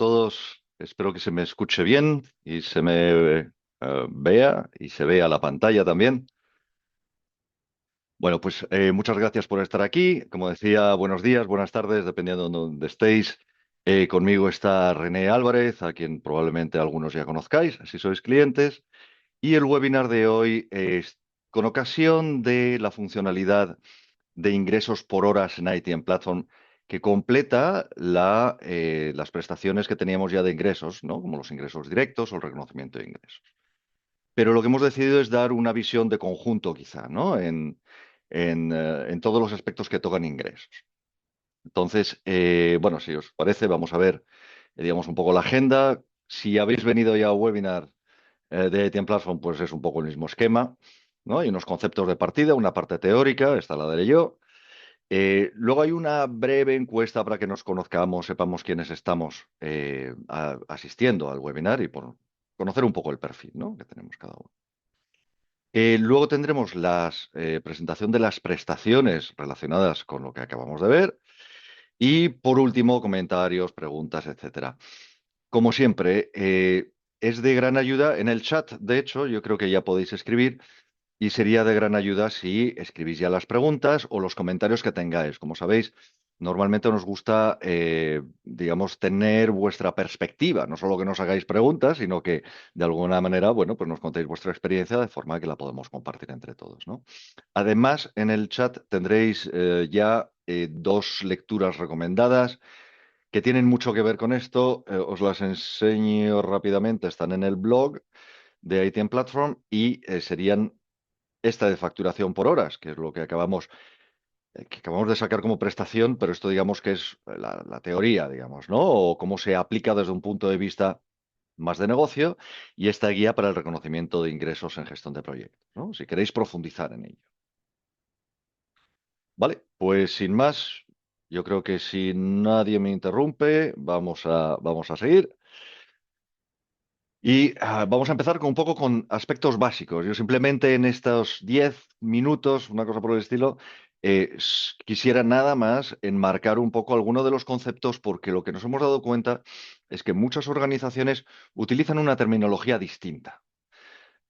todos. Espero que se me escuche bien y se me vea y se vea la pantalla también. Bueno, pues muchas gracias por estar aquí. Como decía, buenos días, buenas tardes, dependiendo de donde estéis. Conmigo está René Álvarez, a quien probablemente algunos ya conozcáis, si sois clientes. Y el webinar de hoy es con ocasión de la funcionalidad de ingresos por horas en ITM Platform, que completa las prestaciones que teníamos ya de ingresos, ¿no? Como los ingresos directos o el reconocimiento de ingresos. Pero lo que hemos decidido es dar una visión de conjunto, quizá, ¿no? En todos los aspectos que tocan ingresos. Entonces, bueno, si os parece, vamos a ver, digamos, un poco la agenda. Si habéis venido ya a webinar de ITM Platform, pues es un poco el mismo esquema, ¿no? Hay unos conceptos de partida, una parte teórica, esta la daré yo. Luego hay una breve encuesta para que nos conozcamos, sepamos quiénes estamos asistiendo al webinar y por conocer un poco el perfil, ¿no? Que tenemos cada uno. Luego tendremos la presentación de las prestaciones relacionadas con lo que acabamos de ver. Y por último, comentarios, preguntas, etcétera. Como siempre, es de gran ayuda en el chat. De hecho, yo creo que ya podéis escribir. Y sería de gran ayuda si escribís ya las preguntas o los comentarios que tengáis. Como sabéis, normalmente nos gusta, digamos, tener vuestra perspectiva, no solo que nos hagáis preguntas, sino que de alguna manera, bueno, pues nos contéis vuestra experiencia de forma que la podemos compartir entre todos, ¿no? Además, en el chat tendréis ya dos lecturas recomendadas que tienen mucho que ver con esto. Os las enseño rápidamente, están en el blog de ITM Platform y serían esta de facturación por horas, que es lo que acabamos de sacar como prestación, pero esto digamos que es la teoría, digamos, ¿no? O cómo se aplica desde un punto de vista más de negocio y esta guía para el reconocimiento de ingresos en gestión de proyectos, ¿no? Si queréis profundizar en ello. Vale, pues sin más, yo creo que si nadie me interrumpe, vamos a seguir. Y vamos a empezar con un poco con aspectos básicos. Yo simplemente en estos 10 minutos, una cosa por el estilo, quisiera nada más enmarcar un poco alguno de los conceptos porque lo que nos hemos dado cuenta es que muchas organizaciones utilizan una terminología distinta.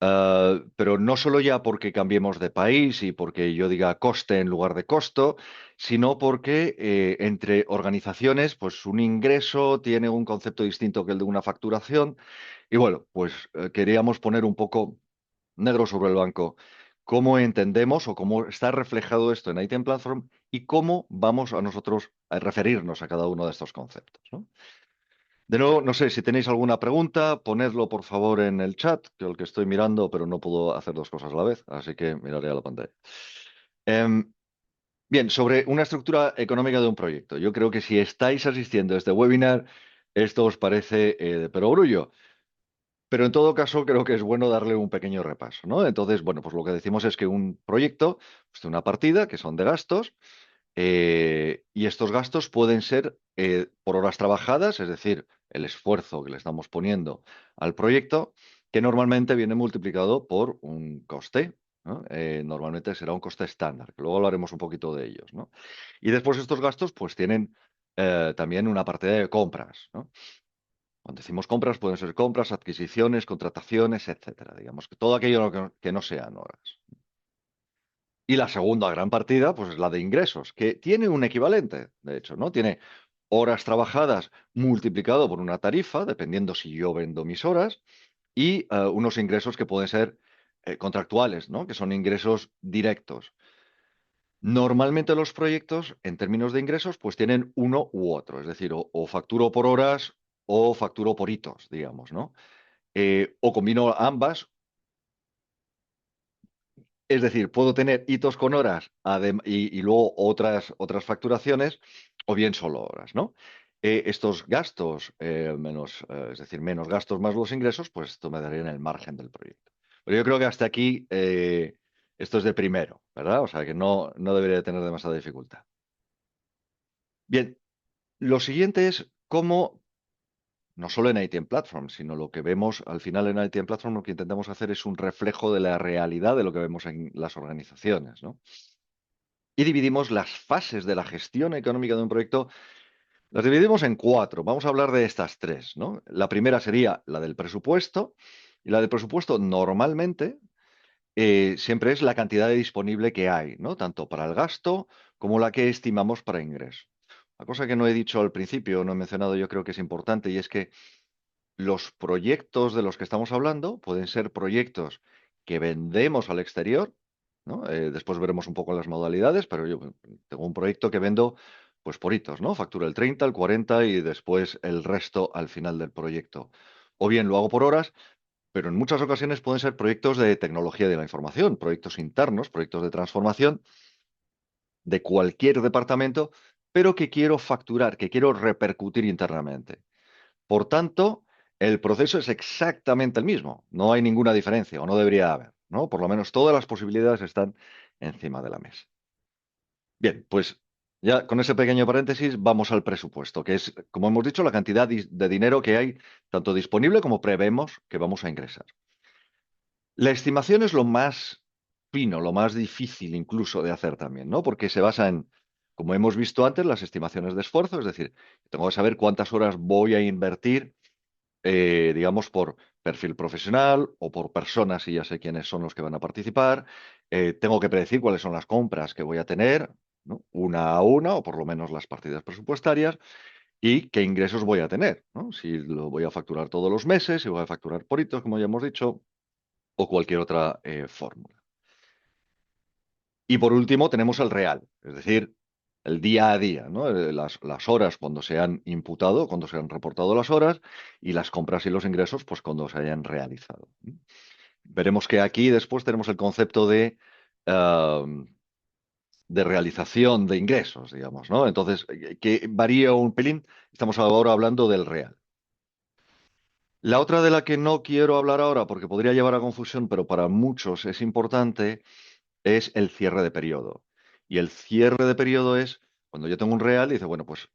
Pero no solo ya porque cambiemos de país y porque yo diga coste en lugar de costo, sino porque entre organizaciones, pues un ingreso tiene un concepto distinto que el de una facturación. Y bueno, pues queríamos poner un poco negro sobre el blanco cómo entendemos o cómo está reflejado esto en ITM Platform y cómo vamos a nosotros a referirnos a cada uno de estos conceptos, ¿no? De nuevo, no sé si tenéis alguna pregunta, ponedlo por favor en el chat, que el que estoy mirando, pero no puedo hacer dos cosas a la vez, así que miraré a la pantalla. Em, Bien, sobre una estructura económica de un proyecto. Yo creo que si estáis asistiendo a este webinar, esto os parece de perogrullo. Pero en todo caso, creo que es bueno darle un pequeño repaso, ¿no? Entonces, bueno, pues lo que decimos es que un proyecto, pues tiene una partida que son de gastos, y estos gastos pueden ser por horas trabajadas, es decir, el esfuerzo que le estamos poniendo al proyecto, que normalmente viene multiplicado por un coste, ¿no? Normalmente será un coste estándar, que luego hablaremos un poquito de ellos, ¿no? Y después estos gastos, pues tienen también una parte de compras, ¿no? Cuando decimos compras, pueden ser compras, adquisiciones, contrataciones, etcétera. Digamos que todo aquello que no sean horas. Y la segunda gran partida, pues es la de ingresos, que tiene un equivalente, de hecho, ¿no? Tiene horas trabajadas multiplicado por una tarifa, dependiendo si yo vendo mis horas, y unos ingresos que pueden ser contractuales, ¿no? Que son ingresos directos. Normalmente los proyectos, en términos de ingresos, pues tienen uno u otro, es decir, o facturo por horas o facturo por hitos, digamos, ¿no? O combino ambas, es decir, puedo tener hitos con horas y luego otras facturaciones, o bien solo horas, ¿no? Estos gastos, es decir, menos gastos más los ingresos, pues esto me daría en el margen del proyecto. Pero yo creo que hasta aquí esto es de primero, ¿verdad? O sea que no debería de tener demasiada dificultad. Bien, lo siguiente es cómo no solo en ITM Platform, sino lo que vemos al final en ITM Platform, lo que intentamos hacer es un reflejo de la realidad de lo que vemos en las organizaciones, ¿no? Y dividimos las fases de la gestión económica de un proyecto Las dividimos en cuatro. Vamos a hablar de estas tres, ¿no? La primera sería la del presupuesto. Y la del presupuesto normalmente siempre es la cantidad de disponible que hay, ¿no? Tanto para el gasto como la que estimamos para ingreso. Una cosa que no he dicho al principio, no he mencionado, yo creo que es importante, y es que los proyectos de los que estamos hablando pueden ser proyectos que vendemos al exterior, ¿no? Después veremos un poco las modalidades, pero yo tengo un proyecto que vendo pues por hitos, ¿no? Facturo el 30, el 40 y después el resto al final del proyecto. O bien lo hago por horas, pero en muchas ocasiones pueden ser proyectos de tecnología de la información, proyectos internos, proyectos de transformación de cualquier departamento, pero que quiero facturar, que quiero repercutir internamente. Por tanto, el proceso es exactamente el mismo. No hay ninguna diferencia, o no debería haber, ¿no? Por lo menos todas las posibilidades están encima de la mesa. Bien, pues ya con ese pequeño paréntesis vamos al presupuesto, que es, como hemos dicho, la cantidad de dinero que hay tanto disponible como prevemos que vamos a ingresar. La estimación es lo más fino, lo más difícil incluso de hacer también, ¿no? Porque se basa en, como hemos visto antes, las estimaciones de esfuerzo, es decir, tengo que saber cuántas horas voy a invertir digamos, por perfil profesional o por personas, y ya sé quiénes son los que van a participar. Tengo que predecir cuáles son las compras que voy a tener, ¿no? Una a una, o por lo menos las partidas presupuestarias, y qué ingresos voy a tener, ¿no? Si lo voy a facturar todos los meses, si voy a facturar por hitos, como ya hemos dicho, o cualquier otra fórmula. Y por último, tenemos el real, es decir, el día a día, ¿no? Las horas cuando se han imputado, cuando se han reportado las horas, y las compras y los ingresos, pues cuando se hayan realizado. Veremos que aquí después tenemos el concepto ah, de realización de ingresos, digamos, ¿no? Entonces, que varía un pelín, estamos ahora hablando del real. La otra de la que no quiero hablar ahora, porque podría llevar a confusión, pero para muchos es importante, es el cierre de periodo. Y el cierre de periodo es cuando yo tengo un real y dice, bueno, pues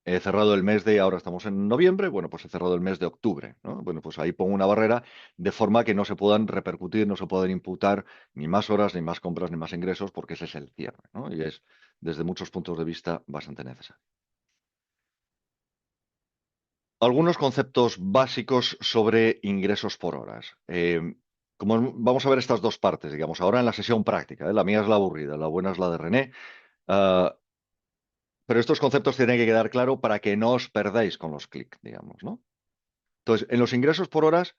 he cerrado el mes de, ahora estamos en noviembre, bueno, pues he cerrado el mes de octubre, ¿no? Bueno, pues ahí pongo una barrera de forma que no se puedan repercutir, no se puedan imputar ni más horas, ni más compras, ni más ingresos, porque ese es el cierre, ¿no? Y es, desde muchos puntos de vista, bastante necesario. Algunos conceptos básicos sobre ingresos por horas. Como vamos a ver estas dos partes, digamos, ahora en la sesión práctica, ¿eh? La mía es la aburrida, la buena es la de René. Ah, pero estos conceptos tienen que quedar claro para que no os perdáis con los clics, digamos, ¿no? Entonces, en los ingresos por horas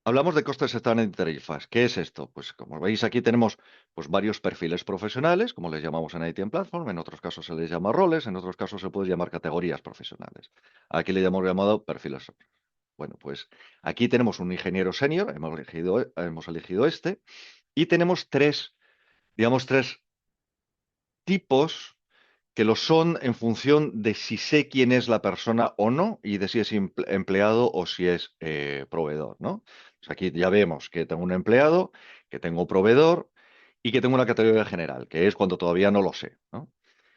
hablamos de costes estándar y tarifas. ¿Qué es esto? Pues como veis aquí tenemos pues, varios perfiles profesionales, como les llamamos en IT en Platform, en otros casos se les llama roles, en otros casos se puede llamar categorías profesionales. Aquí le hemos llamado perfiles. Bueno, pues aquí tenemos un ingeniero senior, hemos elegido este, y tenemos tres, digamos, tres tipos que lo son en función de si sé quién es la persona o no y de si es empleado o si es proveedor, ¿no? Pues aquí ya vemos que tengo un empleado, que tengo proveedor y que tengo una categoría general, que es cuando todavía no lo sé, ¿no?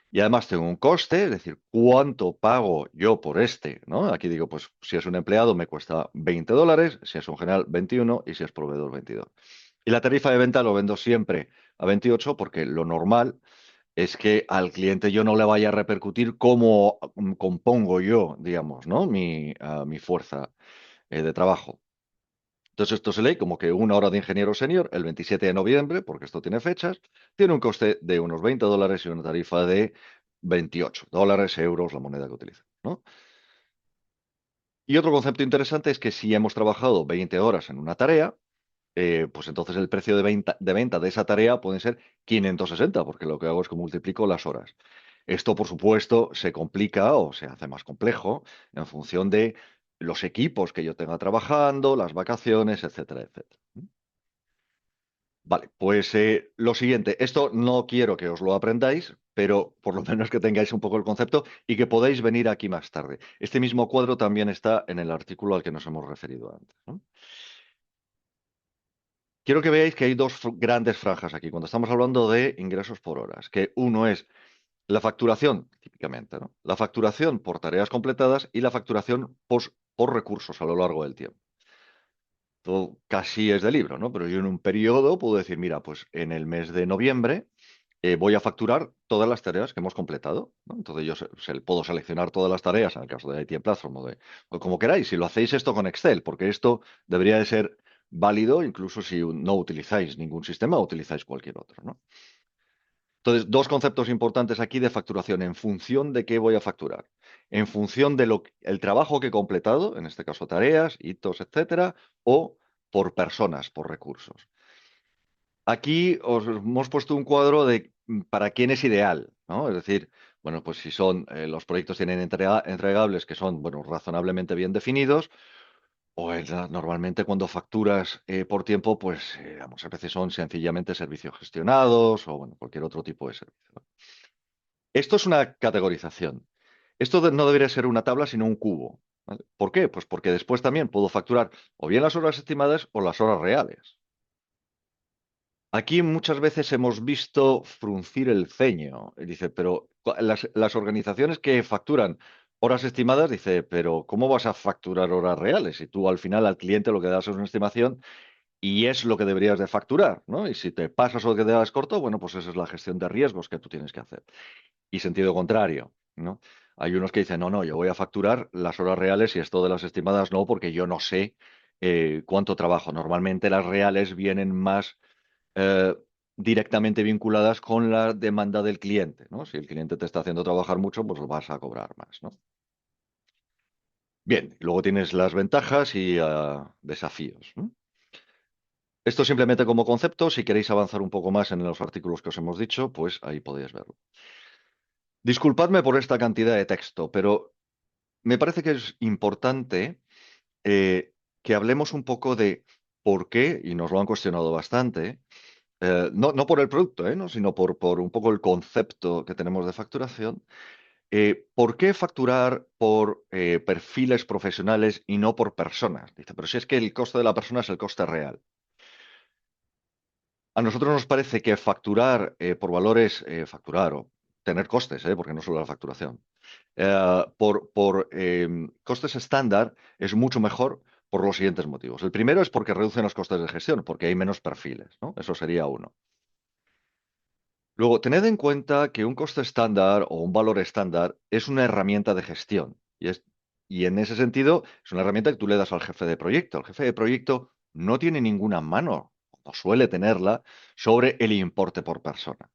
Y además tengo un coste, es decir, cuánto pago yo por este, ¿no? Aquí digo, pues si es un empleado me cuesta $20, si es un general 21 y si es proveedor 22. Y la tarifa de venta lo vendo siempre a 28 porque lo normal es que al cliente yo no le vaya a repercutir cómo compongo yo, digamos, ¿no? Mi fuerza de trabajo. Entonces esto se lee como que una hora de ingeniero senior, el 27 de noviembre, porque esto tiene fechas, tiene un coste de unos $20 y una tarifa de $28, euros, la moneda que utiliza, ¿no? Y otro concepto interesante es que si hemos trabajado 20 horas en una tarea, pues entonces el precio de venta de esa tarea puede ser 560, porque lo que hago es que multiplico las horas. Esto, por supuesto, se complica o se hace más complejo en función de los equipos que yo tenga trabajando, las vacaciones, etcétera, etcétera. Vale, pues lo siguiente, esto no quiero que os lo aprendáis, pero por lo menos que tengáis un poco el concepto y que podáis venir aquí más tarde. Este mismo cuadro también está en el artículo al que nos hemos referido antes, ¿no? Quiero que veáis que hay dos grandes franjas aquí cuando estamos hablando de ingresos por horas, que uno es la facturación, típicamente, ¿no? La facturación por tareas completadas y la facturación por recursos a lo largo del tiempo. Todo casi es de libro, ¿no? Pero yo en un periodo puedo decir, mira, pues en el mes de noviembre voy a facturar todas las tareas que hemos completado, ¿no? Entonces yo puedo seleccionar todas las tareas en el caso de IT Platform o como queráis, si lo hacéis esto con Excel, porque esto debería de ser válido incluso si no utilizáis ningún sistema o utilizáis cualquier otro, ¿no? Entonces, dos conceptos importantes aquí de facturación. ¿En función de qué voy a facturar? En función de el trabajo que he completado, en este caso tareas, hitos, etcétera, o por personas, por recursos. Aquí os hemos puesto un cuadro de para quién es ideal, ¿no? Es decir, bueno, pues si son los proyectos tienen entregables que son, bueno, razonablemente bien definidos, o normalmente cuando facturas por tiempo, pues, vamos, a veces son sencillamente servicios gestionados o, bueno, cualquier otro tipo de servicio. Esto es una categorización. Esto no debería ser una tabla, sino un cubo. ¿Vale? ¿Por qué? Pues porque después también puedo facturar o bien las horas estimadas o las horas reales. Aquí muchas veces hemos visto fruncir el ceño. Y dice, pero las organizaciones que facturan horas estimadas, dice, pero ¿cómo vas a facturar horas reales? Si tú al final al cliente lo que das es una estimación y es lo que deberías de facturar, ¿no? Y si te pasas o que te das corto, bueno, pues esa es la gestión de riesgos que tú tienes que hacer. Y sentido contrario, ¿no? Hay unos que dicen, no, no, yo voy a facturar las horas reales y esto de las estimadas no, porque yo no sé cuánto trabajo. Normalmente las reales vienen más eh, directamente vinculadas con la demanda del cliente, ¿no? Si el cliente te está haciendo trabajar mucho, pues lo vas a cobrar más, ¿no? Bien, luego tienes las ventajas y desafíos, ¿no? Esto simplemente como concepto, si queréis avanzar un poco más en los artículos que os hemos dicho, pues ahí podéis verlo. Disculpadme por esta cantidad de texto, pero me parece que es importante que hablemos un poco de por qué, y nos lo han cuestionado bastante, no por el producto, ¿no? Sino por un poco el concepto que tenemos de facturación. ¿Por qué facturar por perfiles profesionales y no por personas? Dice, pero si es que el coste de la persona es el coste real. A nosotros nos parece que facturar por valores, facturar o tener costes, porque no solo la facturación, por costes estándar es mucho mejor por los siguientes motivos. El primero es porque reducen los costes de gestión, porque hay menos perfiles, ¿no? Eso sería uno. Luego, tened en cuenta que un coste estándar o un valor estándar es una herramienta de gestión y en ese sentido es una herramienta que tú le das al jefe de proyecto. El jefe de proyecto no tiene ninguna mano, o suele tenerla, sobre el importe por persona.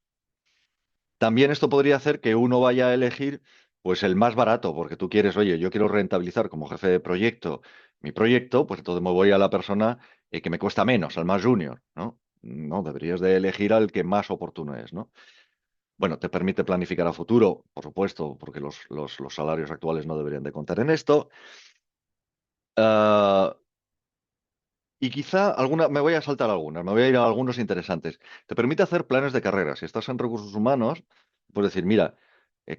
También esto podría hacer que uno vaya a elegir pues el más barato, porque tú quieres, oye, yo quiero rentabilizar como jefe de proyecto mi proyecto, pues entonces me voy a la persona que me cuesta menos, al más junior, ¿no? No, deberías de elegir al que más oportuno es, ¿no? Bueno, te permite planificar a futuro, por supuesto, porque los salarios actuales no deberían de contar en esto. Ah, y quizá me voy a saltar algunas, me voy a ir a algunos interesantes. Te permite hacer planes de carrera. Si estás en recursos humanos, puedes decir, mira,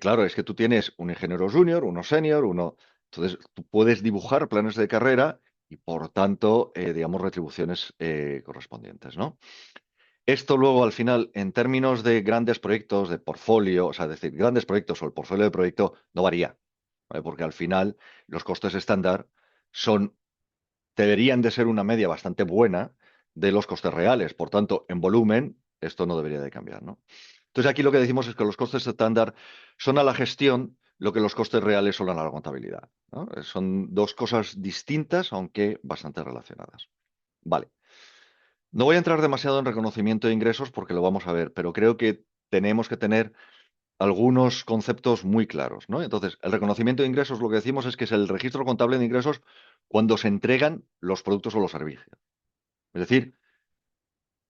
claro, es que tú tienes un ingeniero junior, uno senior, uno. Entonces, tú puedes dibujar planes de carrera y, por tanto, digamos, retribuciones correspondientes, ¿no? Esto luego, al final, en términos de grandes proyectos, de portfolio, o sea, es decir, grandes proyectos o el portfolio de proyecto, no varía, ¿vale? Porque al final los costes estándar son deberían de ser una media bastante buena de los costes reales. Por tanto, en volumen, esto no debería de cambiar, ¿no? Entonces, aquí lo que decimos es que los costes estándar son a la gestión lo que los costes reales son a la contabilidad, ¿no? Son dos cosas distintas, aunque bastante relacionadas. Vale. No voy a entrar demasiado en reconocimiento de ingresos porque lo vamos a ver, pero creo que tenemos que tener algunos conceptos muy claros, ¿no? Entonces, el reconocimiento de ingresos, lo que decimos es que es el registro contable de ingresos cuando se entregan los productos o los servicios. Es decir,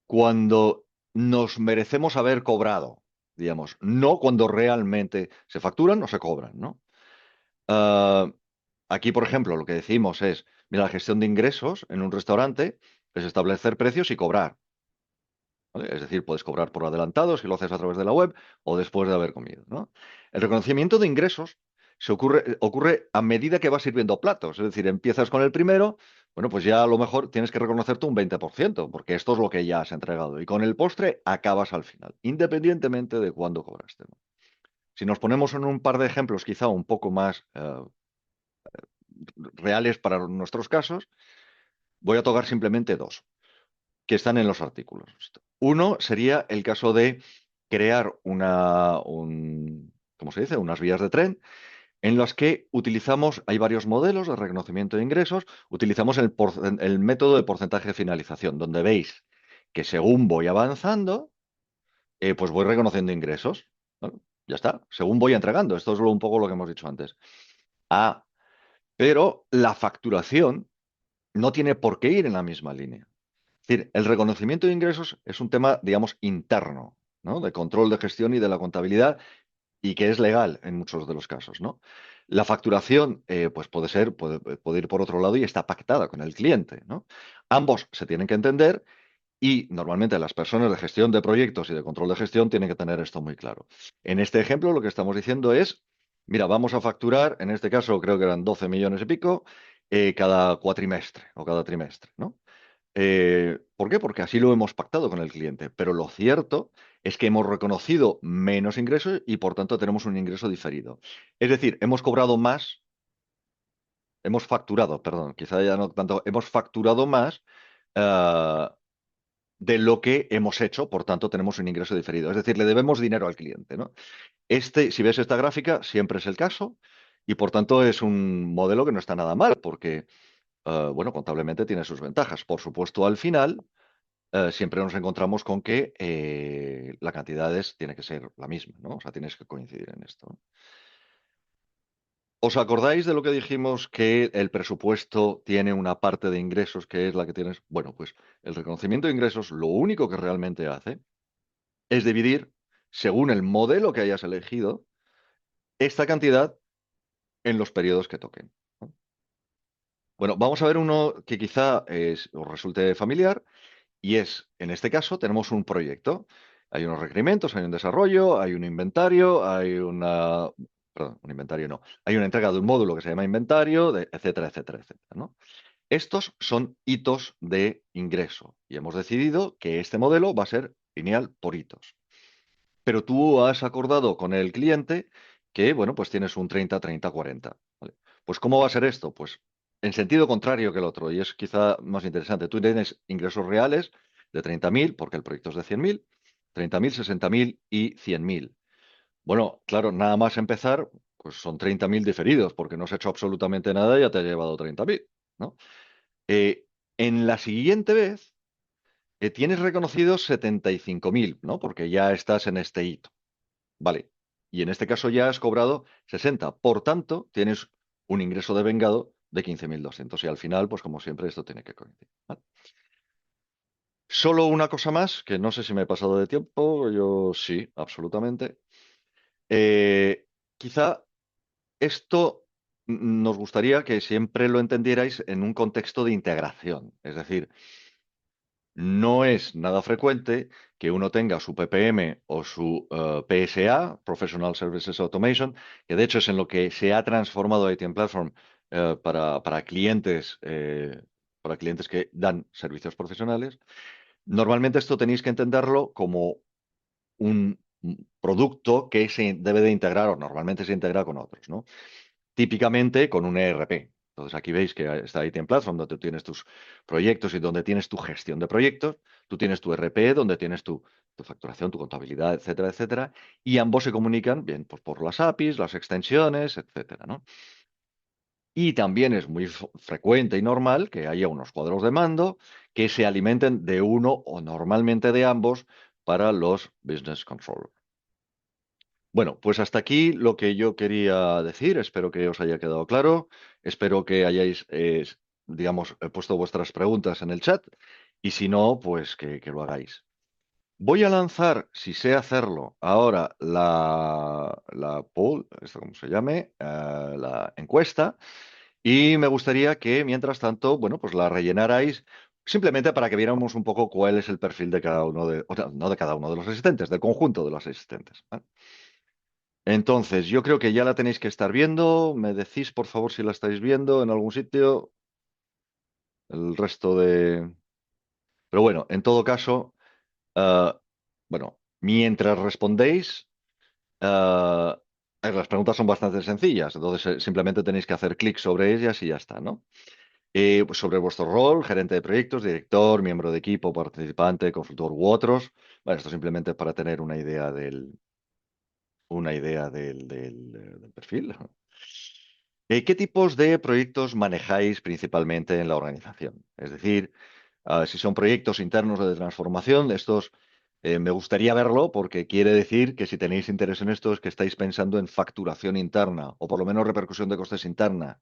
cuando nos merecemos haber cobrado, digamos, no cuando realmente se facturan o se cobran, ¿no? Ah, aquí, por ejemplo, lo que decimos es, mira, la gestión de ingresos en un restaurante es establecer precios y cobrar. ¿Vale? Es decir, puedes cobrar por adelantado si lo haces a través de la web o después de haber comido, ¿no? El reconocimiento de ingresos ocurre a medida que vas sirviendo platos. Es decir, empiezas con el primero, bueno, pues ya a lo mejor tienes que reconocerte un 20%, porque esto es lo que ya has entregado. Y con el postre acabas al final, independientemente de cuándo cobraste, ¿no? Si nos ponemos en un par de ejemplos quizá un poco más reales para nuestros casos, voy a tocar simplemente dos que están en los artículos. Uno sería el caso de crear ¿cómo se dice? Unas vías de tren en las que utilizamos, hay varios modelos de reconocimiento de ingresos, utilizamos el método de porcentaje de finalización, donde veis que según voy avanzando, pues voy reconociendo ingresos. Bueno, ya está, según voy entregando. Esto es un poco lo que hemos dicho antes. Ah, pero la facturación no tiene por qué ir en la misma línea. Es decir, el reconocimiento de ingresos es un tema, digamos, interno, ¿no? De control de gestión y de la contabilidad y que es legal en muchos de los casos, ¿no? La facturación, pues puede ir por otro lado y está pactada con el cliente, ¿no? Ambos se tienen que entender y normalmente las personas de gestión de proyectos y de control de gestión tienen que tener esto muy claro. En este ejemplo, lo que estamos diciendo es, mira, vamos a facturar, en este caso creo que eran 12 millones y pico, cada cuatrimestre o cada trimestre, ¿no? ¿Por qué? Porque así lo hemos pactado con el cliente. Pero lo cierto es que hemos reconocido menos ingresos y por tanto tenemos un ingreso diferido. Es decir, hemos cobrado más, hemos facturado, perdón, quizá ya no tanto, hemos facturado más eh, de lo que hemos hecho, por tanto tenemos un ingreso diferido. Es decir, le debemos dinero al cliente, ¿no? Si ves esta gráfica, siempre es el caso y por tanto es un modelo que no está nada mal porque, bueno, contablemente tiene sus ventajas. Por supuesto, al final siempre nos encontramos con que la cantidad tiene que ser la misma, ¿no? O sea, tienes que coincidir en esto, ¿no? ¿Os acordáis de lo que dijimos que el presupuesto tiene una parte de ingresos que es la que tienes? Bueno, pues el reconocimiento de ingresos lo único que realmente hace es dividir, según el modelo que hayas elegido, esta cantidad en los periodos que toquen, ¿no? Bueno, vamos a ver uno que quizá os resulte familiar. Y en este caso, tenemos un proyecto. Hay unos requerimientos, hay un desarrollo, hay un inventario, perdón, un inventario no. Hay una entrega de un módulo que se llama inventario, etcétera, etcétera, etcétera, ¿no? Estos son hitos de ingreso y hemos decidido que este modelo va a ser lineal por hitos. Pero tú has acordado con el cliente que, bueno, pues tienes un 30-30-40. ¿Vale? Pues ¿cómo va a ser esto? Pues en sentido contrario que el otro, y es quizá más interesante. Tú tienes ingresos reales de 30.000, porque el proyecto es de 100.000, 30.000, 60.000 y 100.000. Bueno, claro, nada más empezar, pues son 30.000 diferidos, porque no has hecho absolutamente nada y ya te ha llevado 30.000, ¿no? Eh, en la siguiente vez, tienes reconocidos 75.000, ¿no? Porque ya estás en este hito. Vale. Y en este caso ya has cobrado 60. Por tanto, tienes un ingreso de vengado de 15.200. Y al final, pues como siempre, esto tiene que coincidir. ¿Vale? Solo una cosa más, que no sé si me he pasado de tiempo. Yo sí, absolutamente. Eh, Quizá esto nos gustaría que siempre lo entendierais en un contexto de integración. Es decir, no es nada frecuente que uno tenga su PPM o su PSA, Professional Services Automation, que de hecho es en lo que se ha transformado ITM Platform para clientes que dan servicios profesionales. Normalmente esto tenéis que entenderlo como un producto que se debe de integrar o normalmente se integra con otros, ¿no? Típicamente con un ERP. Entonces aquí veis que está ITM Platform, donde tú tienes tus proyectos y donde tienes tu gestión de proyectos, tú tienes tu ERP, donde tienes tu facturación, tu contabilidad, etcétera, etcétera, y ambos se comunican bien pues, por las APIs, las extensiones, etcétera, ¿no? Y también es muy frecuente y normal que haya unos cuadros de mando que se alimenten de uno o normalmente de ambos para los business controllers. Bueno, pues hasta aquí lo que yo quería decir. Espero que os haya quedado claro. Espero que hayáis, digamos, puesto vuestras preguntas en el chat y si no, pues que lo hagáis. Voy a lanzar, si sé hacerlo, ahora la poll, esto como se llame, la encuesta y me gustaría que, mientras tanto, bueno, pues la rellenarais simplemente para que viéramos un poco cuál es el perfil de cada uno o sea, no de cada uno de los asistentes, del conjunto de los asistentes. ¿Vale? Entonces, yo creo que ya la tenéis que estar viendo. Me decís, por favor, si la estáis viendo en algún sitio. El resto de... Pero bueno, en todo caso, ah, bueno, mientras respondéis, ah, las preguntas son bastante sencillas. Entonces, simplemente tenéis que hacer clic sobre ellas y ya está, ¿no? Pues sobre vuestro rol, gerente de proyectos, director, miembro de equipo, participante, consultor u otros. Bueno, esto simplemente es para tener una idea del perfil. ¿Qué tipos de proyectos manejáis principalmente en la organización? Es decir, si son proyectos internos o de transformación, estos me gustaría verlo porque quiere decir que si tenéis interés en esto es que estáis pensando en facturación interna o por lo menos repercusión de costes interna,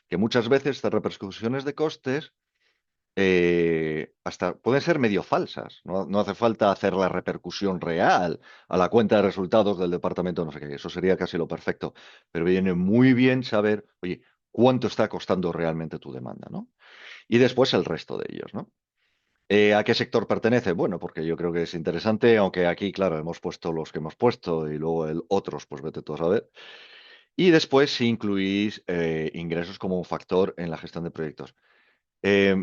que muchas veces estas repercusiones de costes hasta pueden ser medio falsas. No hace falta hacer la repercusión real a la cuenta de resultados del departamento, no sé qué. Eso sería casi lo perfecto. Pero viene muy bien saber, oye, cuánto está costando realmente tu demanda, ¿no? Y después el resto de ellos, ¿no? ¿A qué sector pertenece? Bueno, porque yo creo que es interesante, aunque aquí, claro, hemos puesto los que hemos puesto y luego el otros, pues vete tú a saber. Y después si incluís ingresos como un factor en la gestión de proyectos.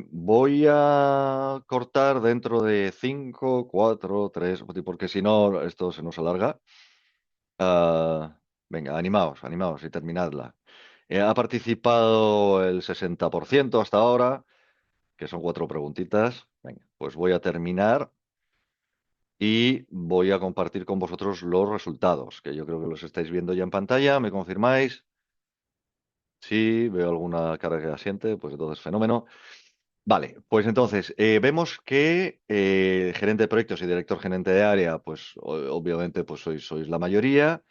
Voy a cortar dentro de 5, 4, 3, porque si no, esto se nos alarga. Ah, venga, animaos, animaos y terminadla. Ha participado el 60% hasta ahora, que son 4 preguntitas. Venga, pues voy a terminar y voy a compartir con vosotros los resultados, que yo creo que los estáis viendo ya en pantalla. ¿Me confirmáis? Sí, veo alguna cara que asiente, pues entonces fenómeno. Vale, pues entonces vemos que gerente de proyectos y director gerente de área, pues obviamente pues sois la mayoría.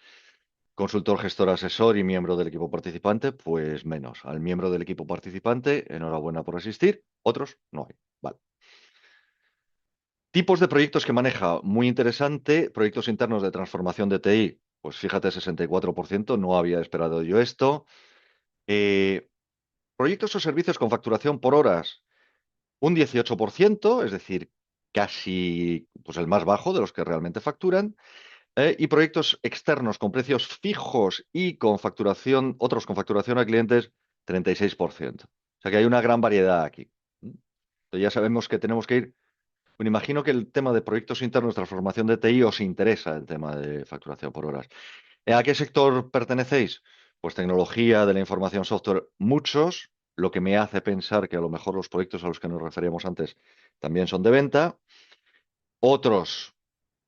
Consultor, gestor, asesor y miembro del equipo participante, pues menos. Al miembro del equipo participante, enhorabuena por asistir. Otros no hay. Vale. Tipos de proyectos que maneja, muy interesante. Proyectos internos de transformación de TI, pues fíjate, 64%, no había esperado yo esto. Eh, Proyectos o servicios con facturación por horas. Un 18%, es decir, casi pues el más bajo de los que realmente facturan, y proyectos externos con precios fijos y con facturación, otros con facturación a clientes, 36%. O sea que hay una gran variedad aquí. Entonces ya sabemos que tenemos que ir. Bueno, imagino que el tema de proyectos internos, transformación de TI, os interesa el tema de facturación por horas. ¿A qué sector pertenecéis? Pues tecnología de la información, software, muchos, lo que me hace pensar que a lo mejor los proyectos a los que nos referíamos antes también son de venta. Otros,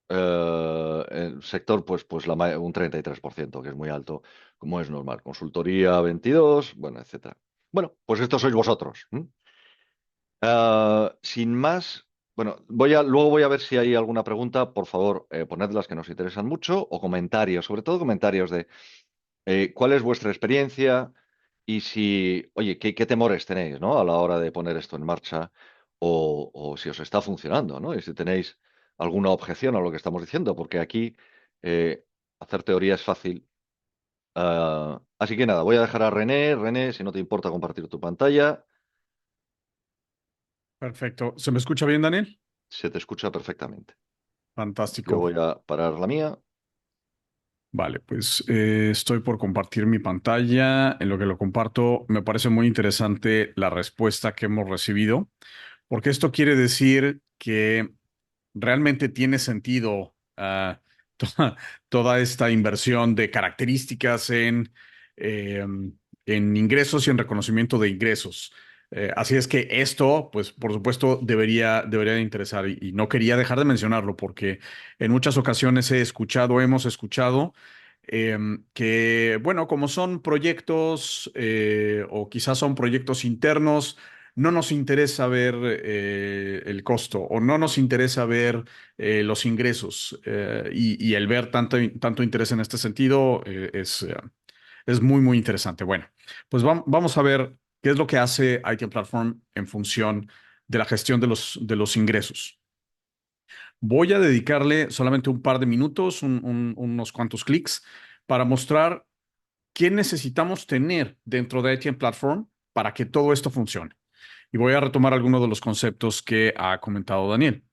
el sector, pues un 33%, que es muy alto, como es normal. Consultoría, 22, bueno, etcétera. Bueno, pues estos sois vosotros. Sin más, bueno, luego voy a ver si hay alguna pregunta. Por favor, ponedlas que nos interesan mucho o comentarios, sobre todo comentarios de cuál es vuestra experiencia y si, oye, qué temores tenéis, ¿no? A la hora de poner esto en marcha o si os está funcionando, ¿no? Y si tenéis alguna objeción a lo que estamos diciendo, porque aquí hacer teoría es fácil. Así que nada, voy a dejar a René. René, si no te importa compartir tu pantalla, Perfecto. ¿Se me escucha bien, Daniel? se te escucha perfectamente. Yo Fantástico. voy a parar la mía. Vale, pues estoy por compartir mi pantalla. En lo que lo comparto, me parece muy interesante la respuesta que hemos recibido, porque esto quiere decir que realmente tiene sentido toda esta inversión de características eh, en ingresos y en reconocimiento de ingresos. Así es que esto, pues por supuesto, debería de interesar y no quería dejar de mencionarlo porque en muchas ocasiones hemos escuchado que, bueno, como son proyectos o quizás son proyectos internos, no nos interesa ver el costo o no nos interesa ver los ingresos y el ver tanto interés en este sentido es muy, muy interesante. Bueno, pues vamos a ver qué es lo que hace ITM Platform en función de la gestión de los ingresos. Voy a dedicarle solamente un par de minutos, unos cuantos clics, para mostrar qué necesitamos tener dentro de ITM Platform para que todo esto funcione. Y voy a retomar algunos de los conceptos que ha comentado Daniel.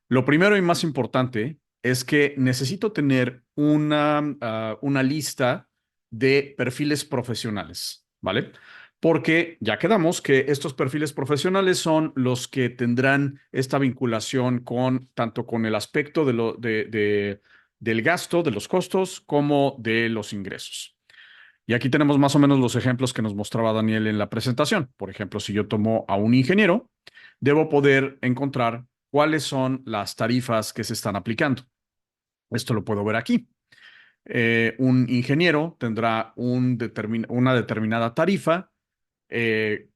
Lo primero y más importante es que necesito tener una lista de perfiles profesionales, ¿vale? Porque ya quedamos que estos perfiles profesionales son los que tendrán esta vinculación tanto con el aspecto del gasto, de los costos, como de los ingresos. Y aquí tenemos más o menos los ejemplos que nos mostraba Daniel en la presentación. Por ejemplo, si yo tomo a un ingeniero, debo poder encontrar cuáles son las tarifas que se están aplicando. Esto lo puedo ver aquí. Un ingeniero tendrá una determinada tarifa eh,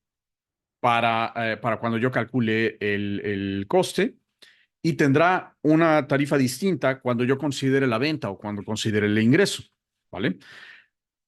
para cuando yo calcule el coste y tendrá una tarifa distinta cuando yo considere la venta o cuando considere el ingreso, ¿vale?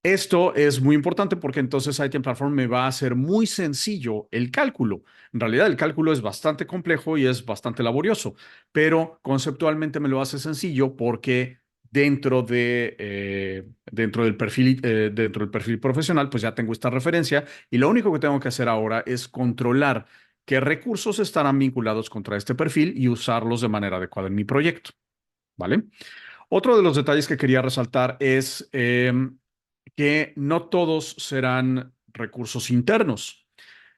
Esto es muy importante porque entonces ITM Platform me va a hacer muy sencillo el cálculo. En realidad el cálculo es bastante complejo y es bastante laborioso, pero conceptualmente me lo hace sencillo porque dentro del perfil profesional, pues ya tengo esta referencia y lo único que tengo que hacer ahora es controlar qué recursos estarán vinculados contra este perfil y usarlos de manera adecuada en mi proyecto, ¿vale? Otro de los detalles que quería resaltar es que no todos serán recursos internos.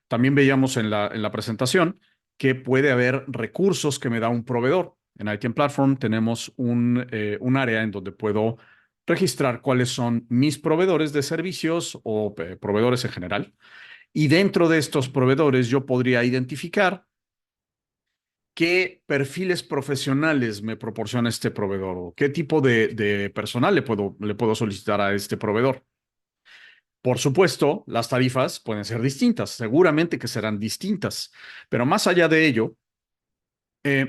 También veíamos en la presentación que puede haber recursos que me da un proveedor. En ITM Platform tenemos un área en donde puedo registrar cuáles son mis proveedores de servicios o proveedores en general. Y dentro de estos proveedores yo podría identificar qué perfiles profesionales me proporciona este proveedor o qué tipo de personal le puedo solicitar a este proveedor. Por supuesto, las tarifas pueden ser distintas, seguramente que serán distintas, pero más allá de ello,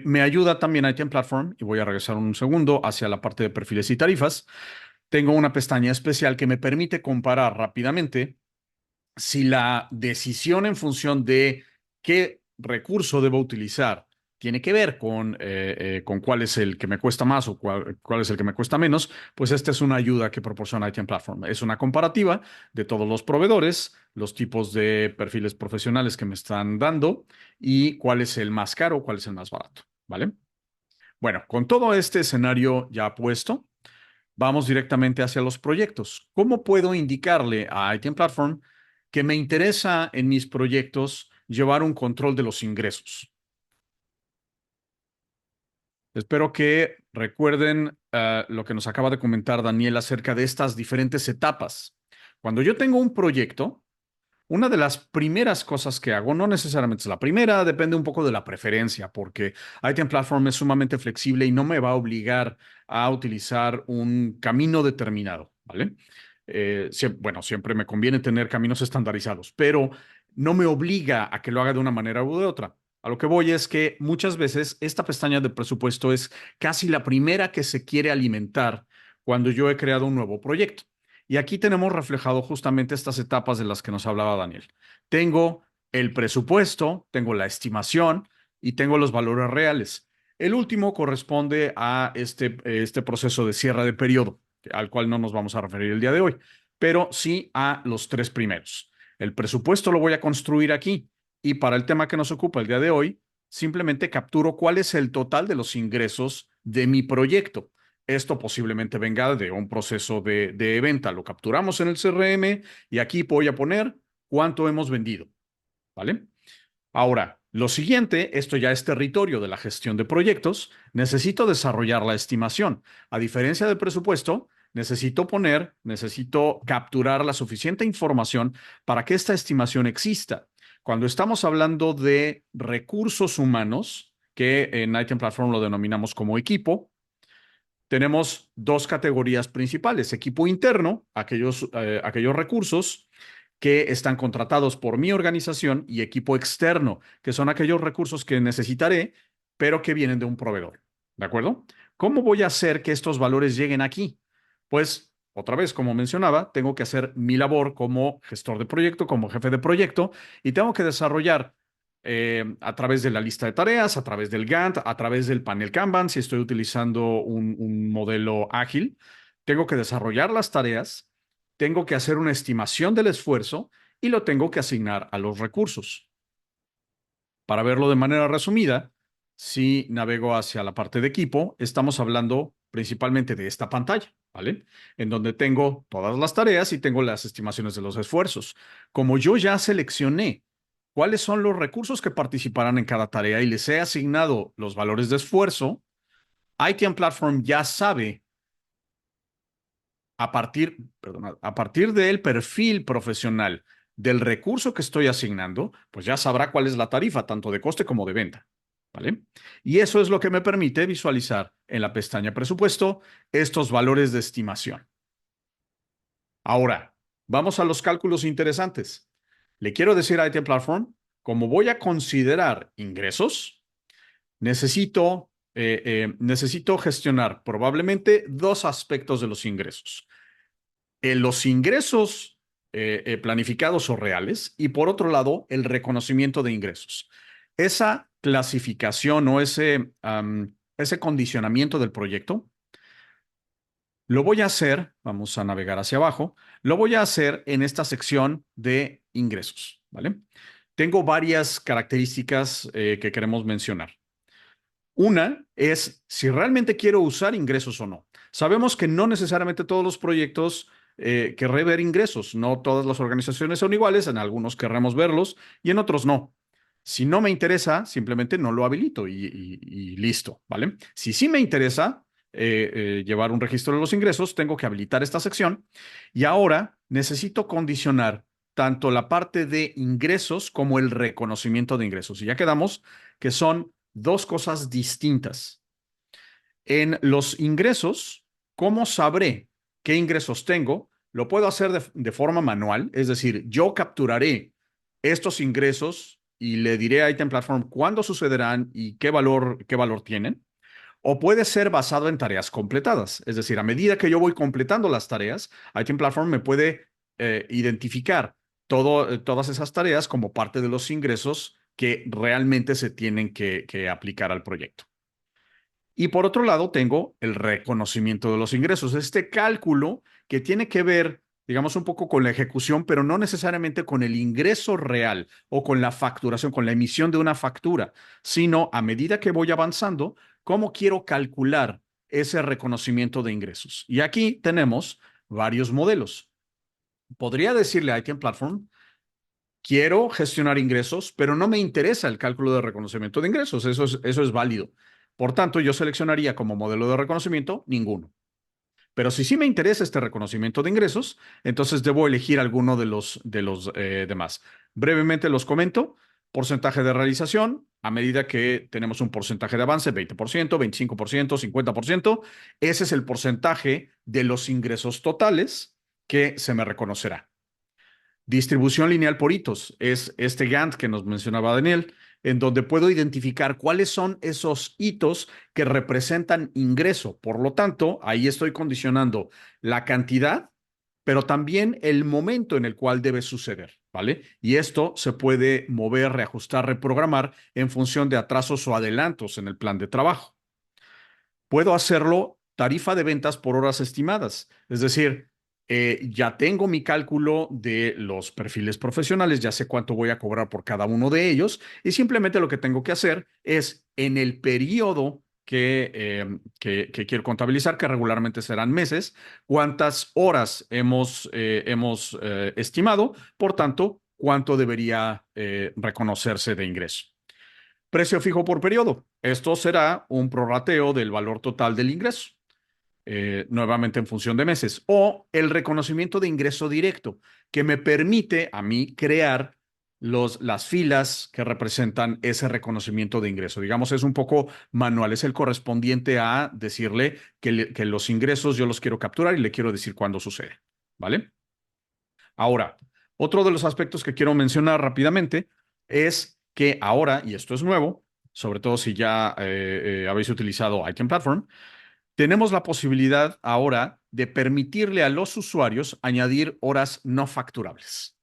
me ayuda también ITM Platform, y voy a regresar un segundo hacia la parte de perfiles y tarifas. Tengo una pestaña especial que me permite comparar rápidamente si la decisión en función de qué recurso debo utilizar tiene que ver con cuál es el que me cuesta más o cuál es el que me cuesta menos, pues esta es una ayuda que proporciona ITM Platform. Es una comparativa de todos los proveedores, los tipos de perfiles profesionales que me están dando y cuál es el más caro, cuál es el más barato, ¿vale? Bueno, con todo este escenario ya puesto, vamos directamente hacia los proyectos. ¿Cómo puedo indicarle a ITM Platform que me interesa en mis proyectos llevar un control de los ingresos? Espero que recuerden lo que nos acaba de comentar Daniel acerca de estas diferentes etapas. Cuando yo tengo un proyecto, una de las primeras cosas que hago, no necesariamente es la primera, depende un poco de la preferencia, porque ITM Platform es sumamente flexible y no me va a obligar a utilizar un camino determinado, ¿vale? Bueno, siempre me conviene tener caminos estandarizados, pero no me obliga a que lo haga de una manera u de otra. A lo que voy es que muchas veces esta pestaña de presupuesto es casi la primera que se quiere alimentar cuando yo he creado un nuevo proyecto. Y aquí tenemos reflejado justamente estas etapas de las que nos hablaba Daniel. Tengo el presupuesto, tengo la estimación y tengo los valores reales. El último corresponde a este proceso de cierre de periodo, al cual no nos vamos a referir el día de hoy, pero sí a los tres primeros. El presupuesto lo voy a construir aquí y para el tema que nos ocupa el día de hoy, simplemente capturo cuál es el total de los ingresos de mi proyecto. Esto posiblemente venga de un proceso de venta. Lo capturamos en el CRM y aquí voy a poner cuánto hemos vendido, ¿vale? Ahora, lo siguiente, esto ya es territorio de la gestión de proyectos, necesito desarrollar la estimación. A diferencia del presupuesto, necesito capturar la suficiente información para que esta estimación exista. Cuando estamos hablando de recursos humanos, que en Item Platform lo denominamos como equipo, tenemos dos categorías principales: equipo interno, aquellos recursos que están contratados por mi organización, y equipo externo, que son aquellos recursos que necesitaré, pero que vienen de un proveedor. ¿De acuerdo? ¿Cómo voy a hacer que estos valores lleguen aquí? Pues, otra vez, como mencionaba, tengo que hacer mi labor como gestor de proyecto, como jefe de proyecto, y tengo que desarrollar a través de la lista de tareas, a través del Gantt, a través del panel Kanban, si estoy utilizando un modelo ágil. Tengo que desarrollar las tareas, tengo que hacer una estimación del esfuerzo y lo tengo que asignar a los recursos. Para verlo de manera resumida, si navego hacia la parte de equipo, estamos hablando principalmente de esta pantalla, ¿vale? En donde tengo todas las tareas y tengo las estimaciones de los esfuerzos. Como yo ya seleccioné cuáles son los recursos que participarán en cada tarea y les he asignado los valores de esfuerzo, ITM Platform ya sabe a partir del perfil profesional del recurso que estoy asignando, pues ya sabrá cuál es la tarifa, tanto de coste como de venta. ¿Vale? Y eso es lo que me permite visualizar en la pestaña presupuesto estos valores de estimación. Ahora, vamos a los cálculos interesantes. Le quiero decir a Item Platform, como voy a considerar ingresos, necesito gestionar probablemente dos aspectos de los ingresos. Los ingresos planificados o reales y por otro lado, el reconocimiento de ingresos. Esa clasificación o ese condicionamiento del proyecto lo voy a hacer, vamos a navegar hacia abajo, lo voy a hacer en esta sección de ingresos, ¿vale? Tengo varias características que queremos mencionar. Una es si realmente quiero usar ingresos o no. Sabemos que no necesariamente todos los proyectos querré ver ingresos. No todas las organizaciones son iguales. En algunos querremos verlos y en otros no. Si no me interesa, simplemente no lo habilito y listo, ¿vale? Si sí me interesa llevar un registro de los ingresos, tengo que habilitar esta sección y ahora necesito condicionar tanto la parte de ingresos como el reconocimiento de ingresos. Y ya quedamos que son dos cosas distintas. En los ingresos, ¿cómo sabré qué ingresos tengo? Lo puedo hacer de forma manual, es decir, yo capturaré estos ingresos y le diré a Item Platform cuándo sucederán y qué valor tienen. O puede ser basado en tareas completadas, es decir, a medida que yo voy completando las tareas, Item Platform me puede identificar todas esas tareas como parte de los ingresos que realmente se tienen que aplicar al proyecto. Y por otro lado, tengo el reconocimiento de los ingresos, este cálculo que tiene que ver, digamos, un poco con la ejecución, pero no necesariamente con el ingreso real o con la facturación, con la emisión de una factura, sino a medida que voy avanzando, cómo quiero calcular ese reconocimiento de ingresos. Y aquí tenemos varios modelos. Podría decirle a Item Platform, quiero gestionar ingresos, pero no me interesa el cálculo de reconocimiento de ingresos. Eso es válido. Por tanto, yo seleccionaría como modelo de reconocimiento ninguno. Pero si sí me interesa este reconocimiento de ingresos, entonces debo elegir alguno de los demás. Brevemente los comento. Porcentaje de realización, a medida que tenemos un porcentaje de avance, 20%, 25%, 50%, ese es el porcentaje de los ingresos totales que se me reconocerá. Distribución lineal por hitos es este Gantt que nos mencionaba Daniel, en donde puedo identificar cuáles son esos hitos que representan ingreso. Por lo tanto, ahí estoy condicionando la cantidad, pero también el momento en el cual debe suceder, ¿vale? Y esto se puede mover, reajustar, reprogramar en función de atrasos o adelantos en el plan de trabajo. Puedo hacerlo tarifa de ventas por horas estimadas, es decir, ya tengo mi cálculo de los perfiles profesionales, ya sé cuánto voy a cobrar por cada uno de ellos y simplemente lo que tengo que hacer es en el periodo que quiero contabilizar, que regularmente serán meses, cuántas horas hemos estimado, por tanto, cuánto debería reconocerse de ingreso. Precio fijo por periodo. Esto será un prorrateo del valor total del ingreso, nuevamente en función de meses. O el reconocimiento de ingreso directo, que me permite a mí crear las filas que representan ese reconocimiento de ingreso. Digamos, es un poco manual, es el correspondiente a decirle que los ingresos yo los quiero capturar y le quiero decir cuándo sucede. ¿Vale? Ahora, otro de los aspectos que quiero mencionar rápidamente es que ahora, y esto es nuevo, sobre todo si ya habéis utilizado Item Platform, tenemos la posibilidad ahora de permitirle a los usuarios añadir horas no facturables.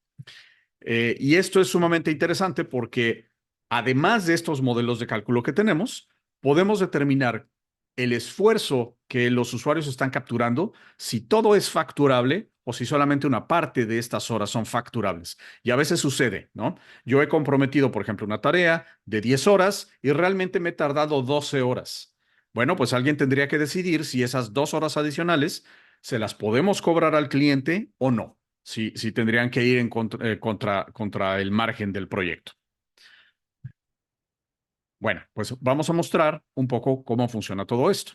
Y esto es sumamente interesante porque además de estos modelos de cálculo que tenemos, podemos determinar el esfuerzo que los usuarios están capturando, si todo es facturable o si solamente una parte de estas horas son facturables. Y a veces sucede, ¿no? Yo he comprometido, por ejemplo, una tarea de 10 horas y realmente me he tardado 12 horas. Bueno, pues alguien tendría que decidir si esas 2 horas adicionales se las podemos cobrar al cliente o no, si tendrían que ir contra el margen del proyecto. Bueno, pues vamos a mostrar un poco cómo funciona todo esto.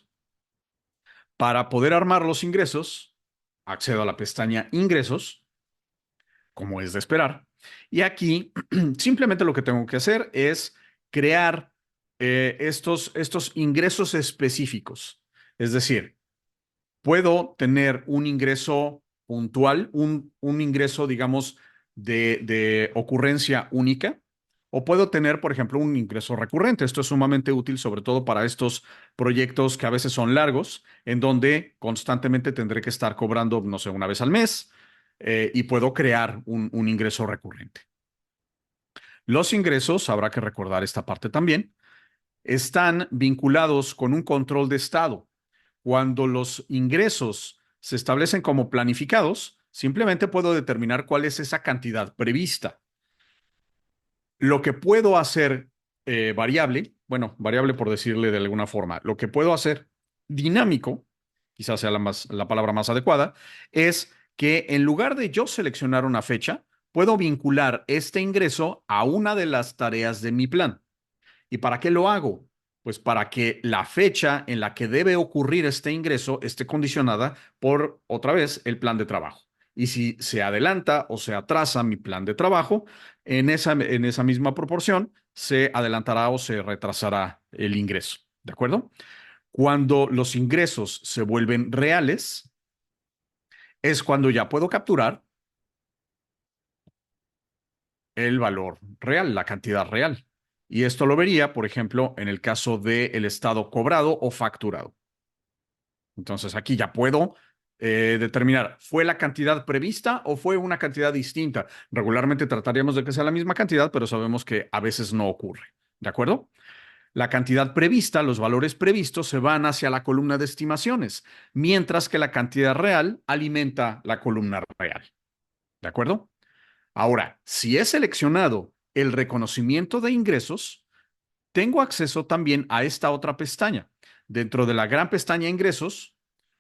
Para poder armar los ingresos, accedo a la pestaña Ingresos, como es de esperar. Y aquí simplemente lo que tengo que hacer es crear estos ingresos específicos. Es decir, puedo tener un ingreso puntual, un ingreso, digamos, de ocurrencia única, o puedo tener, por ejemplo, un ingreso recurrente. Esto es sumamente útil, sobre todo para estos proyectos que a veces son largos, en donde constantemente tendré que estar cobrando, no sé, una vez al mes, y puedo crear un ingreso recurrente. Los ingresos, habrá que recordar esta parte también, están vinculados con un control de estado. Cuando los ingresos se establecen como planificados, simplemente puedo determinar cuál es esa cantidad prevista. Lo que puedo hacer variable, bueno, variable por decirle de alguna forma, lo que puedo hacer dinámico, quizás sea la palabra más adecuada, es que en lugar de yo seleccionar una fecha, puedo vincular este ingreso a una de las tareas de mi plan. ¿Y para qué lo hago? Pues para que la fecha en la que debe ocurrir este ingreso esté condicionada por, otra vez, el plan de trabajo. Y si se adelanta o se atrasa mi plan de trabajo, en esa misma proporción se adelantará o se retrasará el ingreso. ¿De acuerdo? Cuando los ingresos se vuelven reales, es cuando ya puedo capturar el valor real, la cantidad real. Y esto lo vería, por ejemplo, en el caso del estado cobrado o facturado. Entonces aquí ya puedo determinar, ¿fue la cantidad prevista o fue una cantidad distinta? Regularmente trataríamos de que sea la misma cantidad, pero sabemos que a veces no ocurre. ¿De acuerdo? La cantidad prevista, los valores previstos se van hacia la columna de estimaciones, mientras que la cantidad real alimenta la columna real. ¿De acuerdo? Ahora, si he seleccionado el reconocimiento de ingresos, tengo acceso también a esta otra pestaña. Dentro de la gran pestaña Ingresos,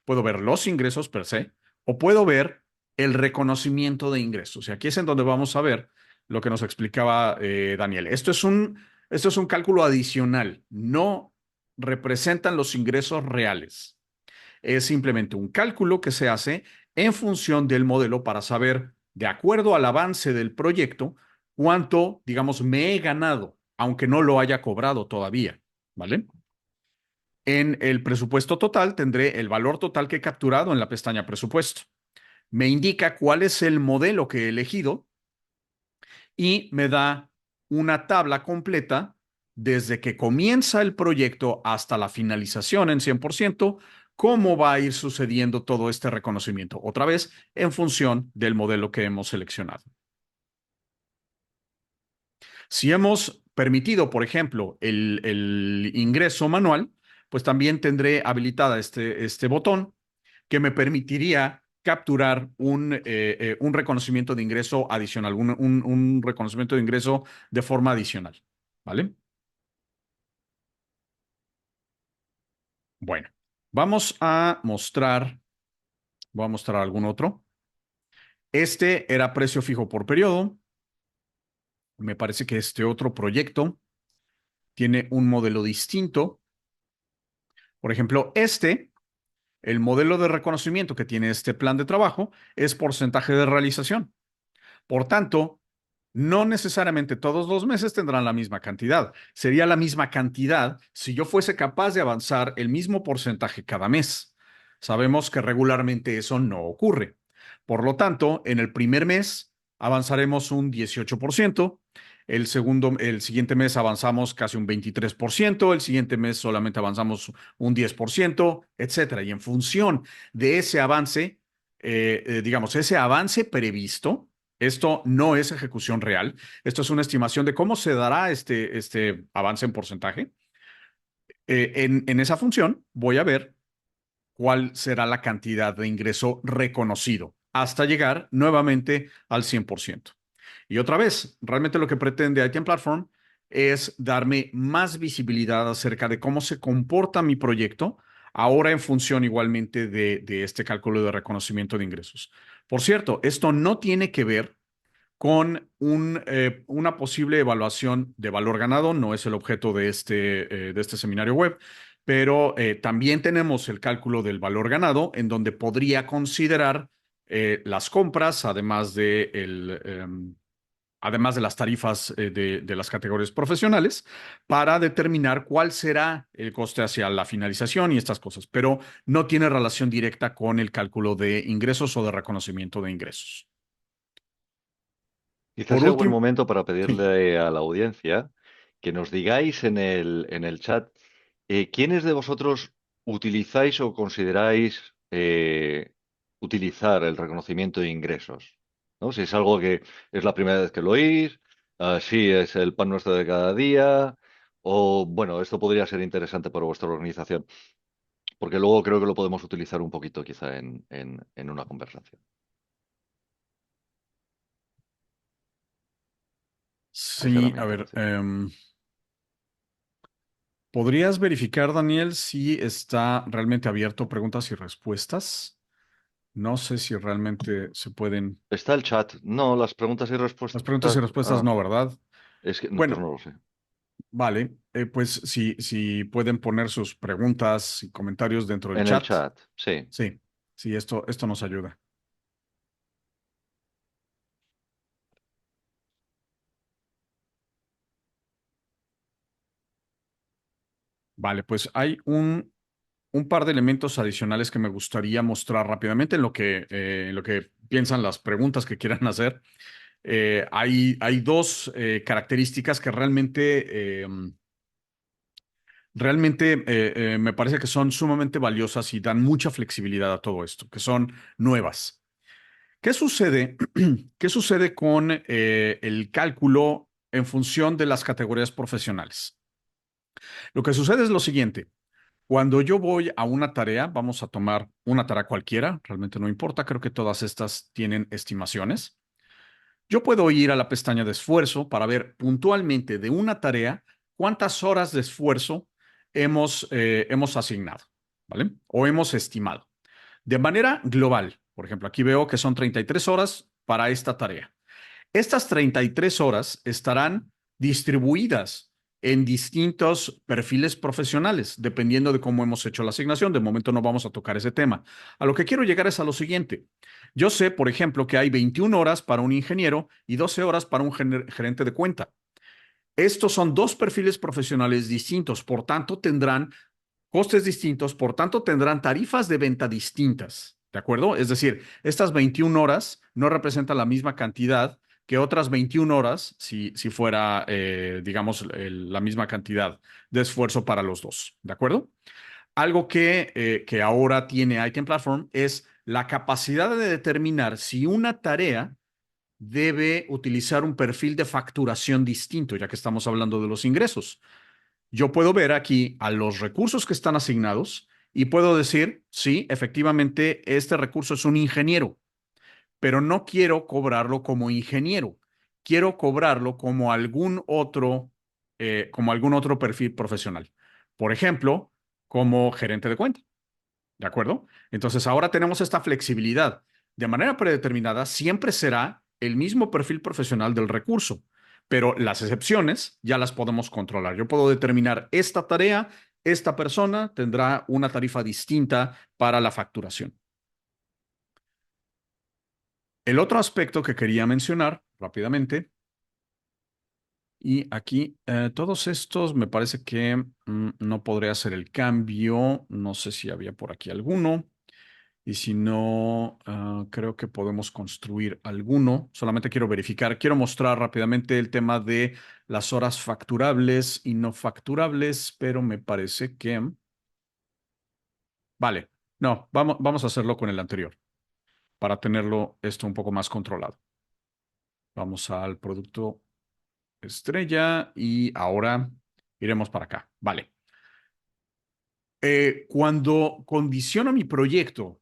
puedo ver los ingresos per se o puedo ver el reconocimiento de ingresos. Y aquí es en donde vamos a ver lo que nos explicaba Daniel. Esto es un cálculo adicional. No representan los ingresos reales. Es simplemente un cálculo que se hace en función del modelo para saber, de acuerdo al avance del proyecto, cuánto, digamos, me he ganado, aunque no lo haya cobrado todavía, ¿vale? En el presupuesto total tendré el valor total que he capturado en la pestaña presupuesto. Me indica cuál es el modelo que he elegido y me da una tabla completa desde que comienza el proyecto hasta la finalización en 100%, cómo va a ir sucediendo todo este reconocimiento, otra vez en función del modelo que hemos seleccionado. Si hemos permitido, por ejemplo, el ingreso manual, pues también tendré habilitada este botón que me permitiría capturar un reconocimiento de ingreso adicional, un reconocimiento de ingreso de forma adicional. ¿Vale? Bueno, voy a mostrar algún otro. Este era precio fijo por periodo. Me parece que este otro proyecto tiene un modelo distinto. Por ejemplo, el modelo de reconocimiento que tiene este plan de trabajo es porcentaje de realización. Por tanto, no necesariamente todos los meses tendrán la misma cantidad. Sería la misma cantidad si yo fuese capaz de avanzar el mismo porcentaje cada mes. Sabemos que regularmente eso no ocurre. Por lo tanto, en el primer mes avanzaremos un 18%, el siguiente mes avanzamos casi un 23%, el siguiente mes solamente avanzamos un 10%, etcétera. Y en función de ese avance, digamos, ese avance previsto, esto no es ejecución real. Esto es una estimación de cómo se dará este avance en porcentaje. En esa función voy a ver cuál será la cantidad de ingreso reconocido hasta llegar nuevamente al 100%. Y otra vez, realmente lo que pretende ITM Platform es darme más visibilidad acerca de cómo se comporta mi proyecto, ahora en función igualmente de este cálculo de reconocimiento de ingresos. Por cierto, esto no tiene que ver con una posible evaluación de valor ganado. No es el objeto de este seminario web, pero también tenemos el cálculo del valor ganado, en donde podría considerar las compras, además de las tarifas de las categorías profesionales, para determinar cuál será el coste hacia la finalización y estas cosas, pero no tiene relación directa con el cálculo de ingresos o de reconocimiento de ingresos. Quizás Por sea buen último, momento para sí, pedirle a la audiencia que nos digáis en el chat quiénes de vosotros utilizáis o consideráis utilizar el reconocimiento de ingresos, ¿no? Si es algo que es la primera vez que lo oís, si es el pan nuestro de cada día, o bueno, esto podría ser interesante para vuestra organización, porque luego creo que lo podemos utilizar un poquito quizá en una conversación, esa sí, a herramienta ver, fácil. ¿podrías verificar, Daniel, si está realmente abierto preguntas y respuestas? No sé si realmente se pueden. Está el chat. No, las preguntas y Las preguntas y respuestas. respuestas no, ¿verdad? Es que no, pues Bueno, no lo sé. vale. Pues si pueden poner sus preguntas y comentarios dentro del En el chat. chat, sí. Sí, sí, esto nos ayuda. Vale, pues hay un par de elementos adicionales que me gustaría mostrar rápidamente en lo que piensan las preguntas que quieran hacer. Hay dos características que realmente me parece que son sumamente valiosas y dan mucha flexibilidad a todo esto, que son nuevas. ¿Qué sucede? ¿Qué sucede con el cálculo en función de las categorías profesionales? Lo que sucede es lo siguiente. Cuando yo voy a una tarea, vamos a tomar una tarea cualquiera, realmente no importa, creo que todas estas tienen estimaciones. Yo puedo ir a la pestaña de esfuerzo para ver puntualmente de una tarea cuántas horas de esfuerzo hemos asignado, ¿vale? O hemos estimado. De manera global, por ejemplo, aquí veo que son 33 horas para esta tarea. Estas 33 horas estarán distribuidas en distintos perfiles profesionales, dependiendo de cómo hemos hecho la asignación. De momento no vamos a tocar ese tema. A lo que quiero llegar es a lo siguiente. Yo sé, por ejemplo, que hay 21 horas para un ingeniero y 12 horas para un gerente de cuenta. Estos son dos perfiles profesionales distintos, por tanto tendrán costes distintos, por tanto tendrán tarifas de venta distintas, ¿de acuerdo? Es decir, estas 21 horas no representan la misma cantidad que otras 21 horas si fuera, digamos, la misma cantidad de esfuerzo para los dos, ¿de acuerdo? Algo que ahora tiene Item Platform es la capacidad de determinar si una tarea debe utilizar un perfil de facturación distinto, ya que estamos hablando de los ingresos. Yo puedo ver aquí a los recursos que están asignados y puedo decir, sí, efectivamente, este recurso es un ingeniero, pero no quiero cobrarlo como ingeniero. Quiero cobrarlo como algún otro perfil profesional. Por ejemplo, como gerente de cuenta. ¿De acuerdo? Entonces ahora tenemos esta flexibilidad. De manera predeterminada, siempre será el mismo perfil profesional del recurso, pero las excepciones ya las podemos controlar. Yo puedo determinar esta tarea, esta persona tendrá una tarifa distinta para la facturación. El otro aspecto que quería mencionar rápidamente, y aquí todos estos me parece que no podré hacer el cambio, no sé si había por aquí alguno. Y si no, creo que podemos construir alguno. Solamente quiero verificar, quiero mostrar rápidamente el tema de las horas facturables y no facturables, pero me parece que... Vale, no, vamos a hacerlo con el anterior para tenerlo esto un poco más controlado. Vamos al producto estrella y ahora iremos para acá. Vale. Cuando condiciono mi proyecto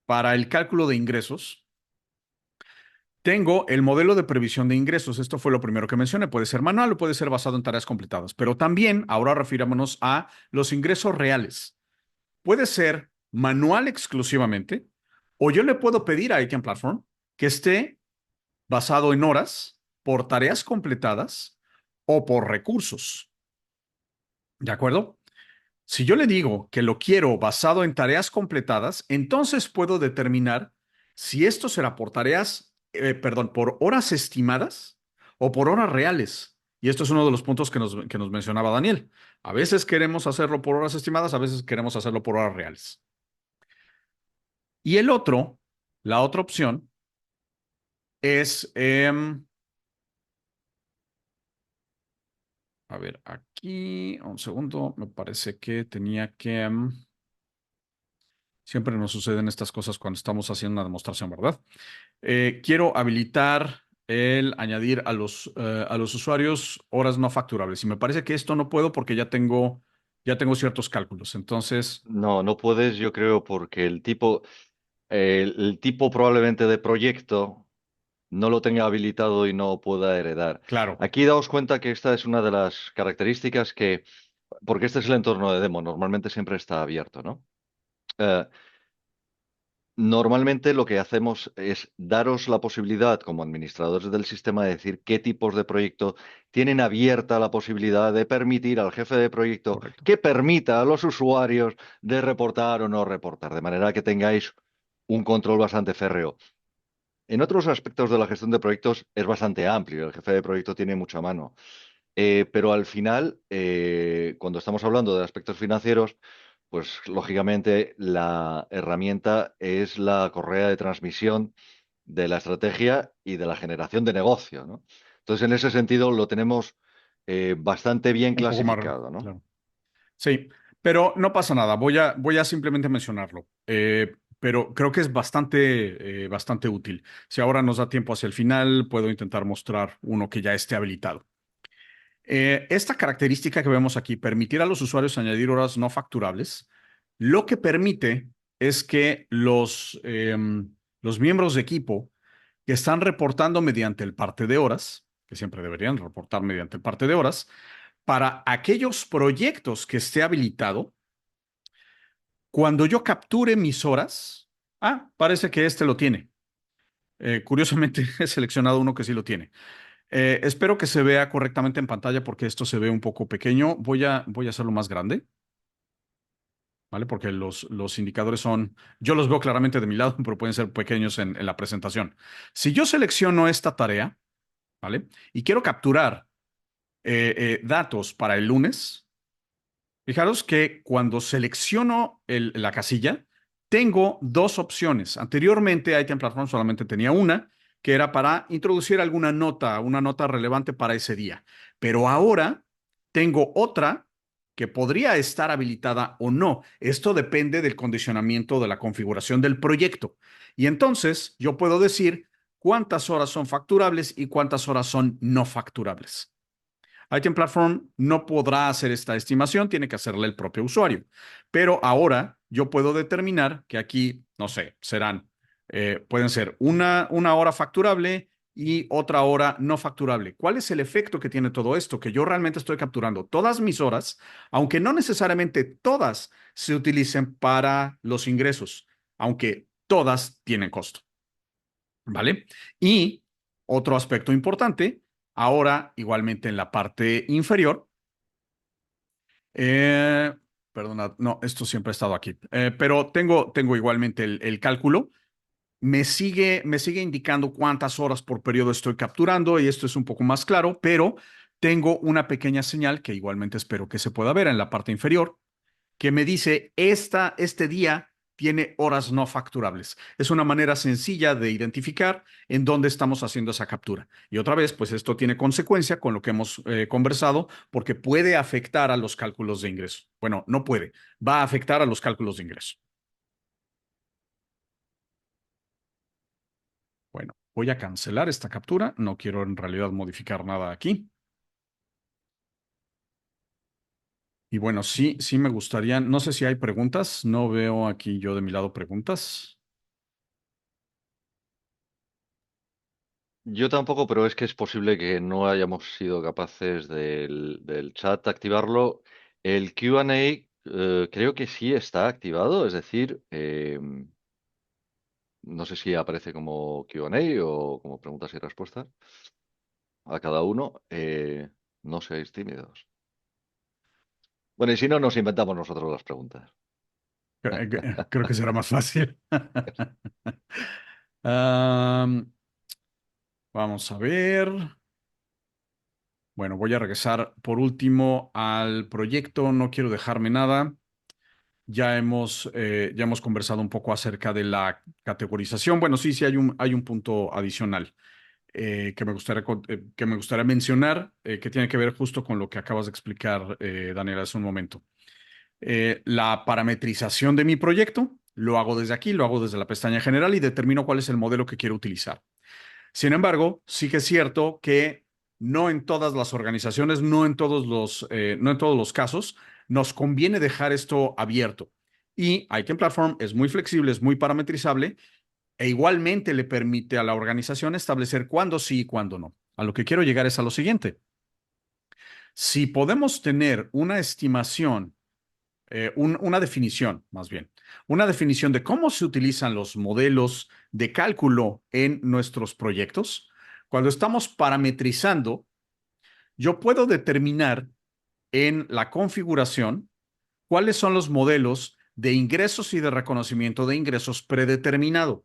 para el cálculo de ingresos, tengo el modelo de previsión de ingresos. Esto fue lo primero que mencioné. Puede ser manual o puede ser basado en tareas completadas. Pero también, ahora refirámonos a los ingresos reales. Puede ser manual exclusivamente, o yo le puedo pedir a Item Platform que esté basado en horas, por tareas completadas o por recursos. ¿De acuerdo? Si yo le digo que lo quiero basado en tareas completadas, entonces puedo determinar si esto será por tareas, perdón, por horas estimadas o por horas reales. Y esto es uno de los puntos que nos mencionaba Daniel. A veces queremos hacerlo por horas estimadas, a veces queremos hacerlo por horas reales. Y el otro, la otra opción es, a ver, aquí, un segundo, me parece que tenía que, siempre nos suceden estas cosas cuando estamos haciendo una demostración, ¿verdad? Quiero habilitar el añadir a los usuarios horas no facturables. Y me parece que esto no puedo porque ya tengo ciertos cálculos. Entonces, No, no puedes, yo creo, porque el tipo probablemente de proyecto no lo tenga habilitado y no pueda heredar. claro, Aquí daos cuenta que esta es una de las características porque este es el entorno de demo, normalmente siempre está abierto, ¿no? Eh, Normalmente lo que hacemos es daros la posibilidad como administradores del sistema de decir qué tipos de proyecto tienen abierta la posibilidad de permitir al jefe de proyecto correcto. que permita a los usuarios de reportar o no reportar, de manera que tengáis un control bastante férreo. En otros aspectos de la gestión de proyectos es bastante amplio, el jefe de proyecto tiene mucha mano. Pero al final, cuando estamos hablando de aspectos financieros, pues lógicamente la herramienta es la correa de transmisión de la estrategia y de la generación de negocio, ¿no? Entonces, en ese sentido, lo tenemos bastante bien Un poco más, clasificado, ¿no? claro. Sí, pero no pasa nada. Voy a simplemente mencionarlo. Pero creo que es bastante útil. Si ahora nos da tiempo hacia el final, puedo intentar mostrar uno que ya esté habilitado. Esta característica que vemos aquí, permitir a los usuarios añadir horas no facturables, lo que permite es que los miembros de equipo que están reportando mediante el parte de horas, que siempre deberían reportar mediante el parte de horas, para aquellos proyectos que esté habilitado, cuando yo capture mis horas, parece que este lo tiene. Curiosamente he seleccionado uno que sí lo tiene. Espero que se vea correctamente en pantalla porque esto se ve un poco pequeño. Voy a hacerlo más grande, ¿vale? Porque los indicadores son, yo los veo claramente de mi lado, pero pueden ser pequeños en la presentación. Si yo selecciono esta tarea, ¿vale? Y quiero capturar datos para el lunes, fijaros que cuando selecciono la casilla, tengo dos opciones. Anteriormente, Item Platform solamente tenía una, que era para introducir alguna nota, una nota relevante para ese día. Pero ahora tengo otra que podría estar habilitada o no. Esto depende del condicionamiento de la configuración del proyecto. Y entonces yo puedo decir cuántas horas son facturables y cuántas horas son no facturables. Item Platform no podrá hacer esta estimación, tiene que hacerle el propio usuario. Pero ahora yo puedo determinar que aquí, no sé, pueden ser una hora facturable y otra hora no facturable. ¿Cuál es el efecto que tiene todo esto? Que yo realmente estoy capturando todas mis horas, aunque no necesariamente todas se utilicen para los ingresos, aunque todas tienen costo. ¿Vale? Y otro aspecto importante, ahora igualmente en la parte inferior, eh, perdona, no, esto siempre ha estado aquí, pero tengo igualmente el cálculo. Me sigue indicando cuántas horas por periodo estoy capturando y esto es un poco más claro, pero tengo una pequeña señal que igualmente espero que se pueda ver en la parte inferior que me dice, este día tiene horas no facturables. Es una manera sencilla de identificar en dónde estamos haciendo esa captura. Y otra vez, pues esto tiene consecuencia con lo que hemos conversado, porque puede afectar a los cálculos de ingreso. Bueno, no puede, va a afectar a los cálculos de ingreso. Bueno, voy a cancelar esta captura. No quiero en realidad modificar nada aquí. Y bueno, sí me gustaría, no sé si hay preguntas. No veo aquí yo de mi lado preguntas. Yo tampoco, pero es que es posible que no hayamos sido capaces del chat activarlo. El Q&A creo que sí está activado, es decir, no sé si aparece como Q&A o como preguntas y respuestas a cada uno. No seáis tímidos. Bueno, y si no, nos inventamos nosotros las preguntas. Creo que será más fácil. Am, vamos a ver. Bueno, voy a regresar por último al proyecto. No quiero dejarme nada. Ya hemos conversado un poco acerca de la categorización. Bueno, sí, sí, hay un punto adicional que me gustaría mencionar, que tiene que ver justo con lo que acabas de explicar, Daniel, hace un momento. La parametrización de mi proyecto, lo hago desde aquí, lo hago desde la pestaña general y determino cuál es el modelo que quiero utilizar. Sin embargo, sí que es cierto que no en todas las organizaciones, no en todos los casos, nos conviene dejar esto abierto. Y item Platform es muy flexible, es muy parametrizable e igualmente le permite a la organización establecer cuándo sí y cuándo no. A lo que quiero llegar es a lo siguiente. Si podemos tener una estimación, una definición, más bien, una definición de cómo se utilizan los modelos de cálculo en nuestros proyectos, cuando estamos parametrizando, yo puedo determinar en la configuración cuáles son los modelos de ingresos y de reconocimiento de ingresos predeterminado.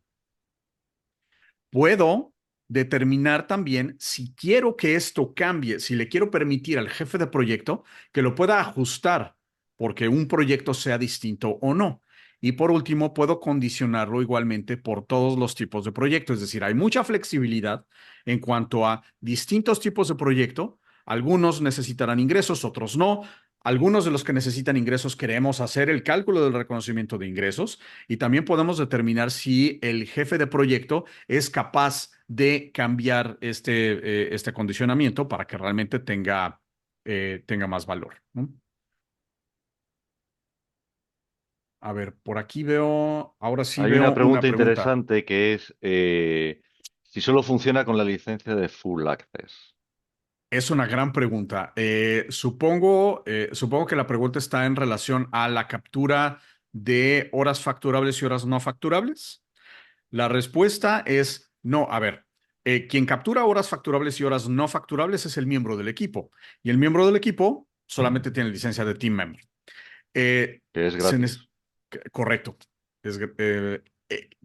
Puedo determinar también si quiero que esto cambie, si le quiero permitir al jefe de proyecto que lo pueda ajustar porque un proyecto sea distinto o no. Y por último, puedo condicionarlo igualmente por todos los tipos de proyectos. Es decir, hay mucha flexibilidad en cuanto a distintos tipos de proyecto. Algunos necesitarán ingresos, otros no. Algunos de los que necesitan ingresos queremos hacer el cálculo del reconocimiento de ingresos y también podemos determinar si el jefe de proyecto es capaz de cambiar este condicionamiento para que realmente tenga más valor, ¿no? A ver, por aquí veo, ahora sí Hay una veo una pregunta pregunta. interesante que es si solo funciona con la licencia de Full Access. Es una gran pregunta. Supongo que la pregunta está en relación a la captura de horas facturables y horas no facturables. La respuesta es no. A ver, quien captura horas facturables y horas no facturables es el miembro del equipo. Y el miembro del equipo solamente tiene licencia de team member. Eh, Que es se gratis. nes- Correcto.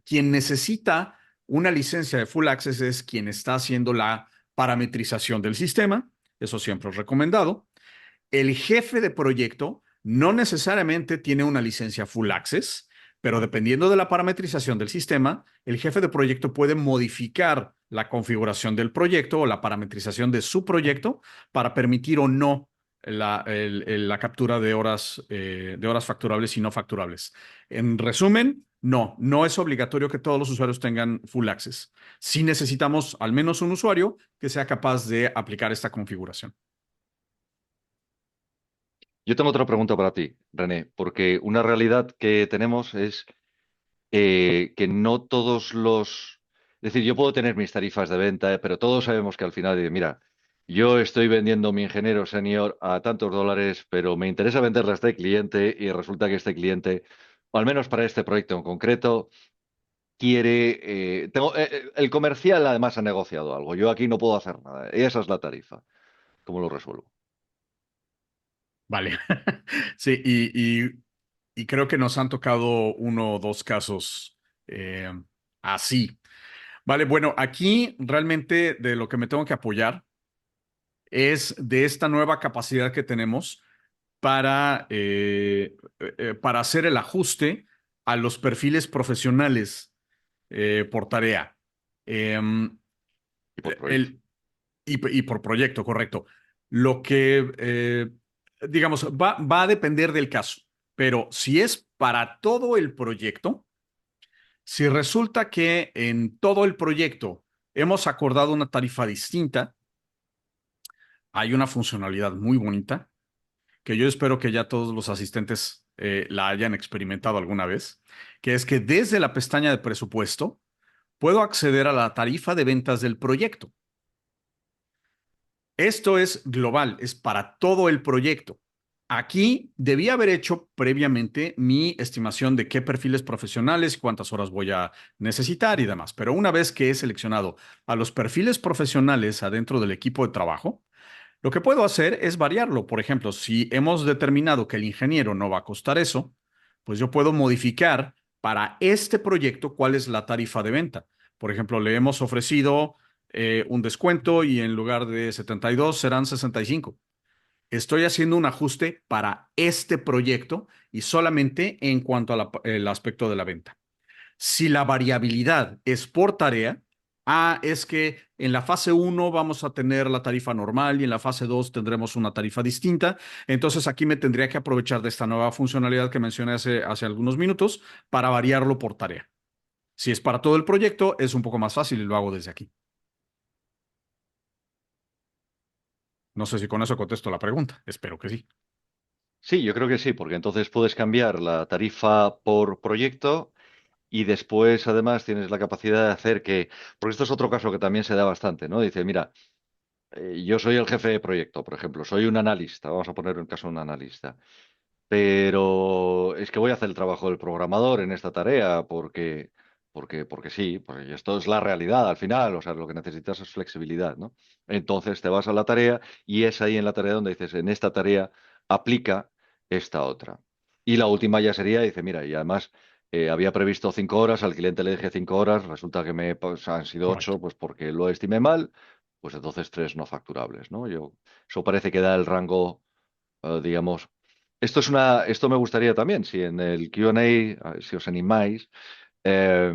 Quien necesita una licencia de full access es quien está haciendo la parametrización del sistema. Eso siempre es recomendado. El jefe de proyecto no necesariamente tiene una licencia full access, pero dependiendo de la parametrización del sistema, el jefe de proyecto puede modificar la configuración del proyecto o la parametrización de su proyecto para permitir o no la captura de horas facturables y no facturables. En resumen, no es obligatorio que todos los usuarios tengan full access. Sí necesitamos al menos un usuario que sea capaz de aplicar esta configuración. Yo tengo otra pregunta para ti, René, porque una realidad que tenemos es que no todos los... Es decir, yo puedo tener mis tarifas de venta, pero todos sabemos que al final, mira, yo estoy vendiendo mi ingeniero senior a tantos dólares, pero me interesa venderle a este cliente y resulta que este cliente, o al menos para este proyecto en concreto, quiere... el comercial además ha negociado algo. Yo aquí no puedo hacer nada. Esa es la tarifa. ¿Cómo lo resuelvo? Vale. Sí, y creo que nos han tocado uno o dos casos eh, así. Vale, bueno, aquí realmente de lo que me tengo que apoyar es de esta nueva capacidad que tenemos para hacer el ajuste a los perfiles profesionales por tarea. Em, Y por proyecto. el, y por proyecto, correcto. Lo que, digamos, va a depender del caso, pero si es para todo el proyecto, si resulta que en todo el proyecto hemos acordado una tarifa distinta, hay una funcionalidad muy bonita que yo espero que ya todos los asistentes la hayan experimentado alguna vez, que es que desde la pestaña de presupuesto puedo acceder a la tarifa de ventas del proyecto. Esto es global, es para todo el proyecto. Aquí debía haber hecho previamente mi estimación de qué perfiles profesionales, cuántas horas voy a necesitar y demás. Pero una vez que he seleccionado a los perfiles profesionales adentro del equipo de trabajo, lo que puedo hacer es variarlo. Por ejemplo, si hemos determinado que el ingeniero no va a costar eso, pues yo puedo modificar para este proyecto cuál es la tarifa de venta. Por ejemplo, le hemos ofrecido un descuento y en lugar de 72 serán 65. Estoy haciendo un ajuste para este proyecto y solamente en cuanto al aspecto de la venta. Si la variabilidad es por tarea, es que en la fase uno vamos a tener la tarifa normal y en la fase 2 tendremos una tarifa distinta. Entonces aquí me tendría que aprovechar de esta nueva funcionalidad que mencioné hace algunos minutos para variarlo por tarea. Si es para todo el proyecto, es un poco más fácil y lo hago desde aquí. No sé si con eso contesto la pregunta. Espero que sí. Sí, yo creo que sí, porque entonces puedes cambiar la tarifa por proyecto y después además tienes la capacidad de hacer que, porque esto es otro caso que también se da bastante, ¿no? Dice, mira, yo soy el jefe de proyecto, por ejemplo, soy un analista, vamos a poner un caso de un analista. Pero es que voy a hacer el trabajo del programador en esta tarea porque sí, porque esto es la realidad al final, o sea, lo que necesitas es flexibilidad, ¿no? Entonces te vas a la tarea y es ahí en la tarea donde dices, en esta tarea aplica esta otra. Y la última ya sería, dice, mira, y además había previsto 5 horas, al cliente le dije 5 horas, resulta que pues, han sido Correcto. 8, pues porque lo estimé mal, pues entonces tres no facturables, ¿no? Eso parece que da el rango, digamos. Esto me gustaría también, si en el Q&A, si os animáis, eh,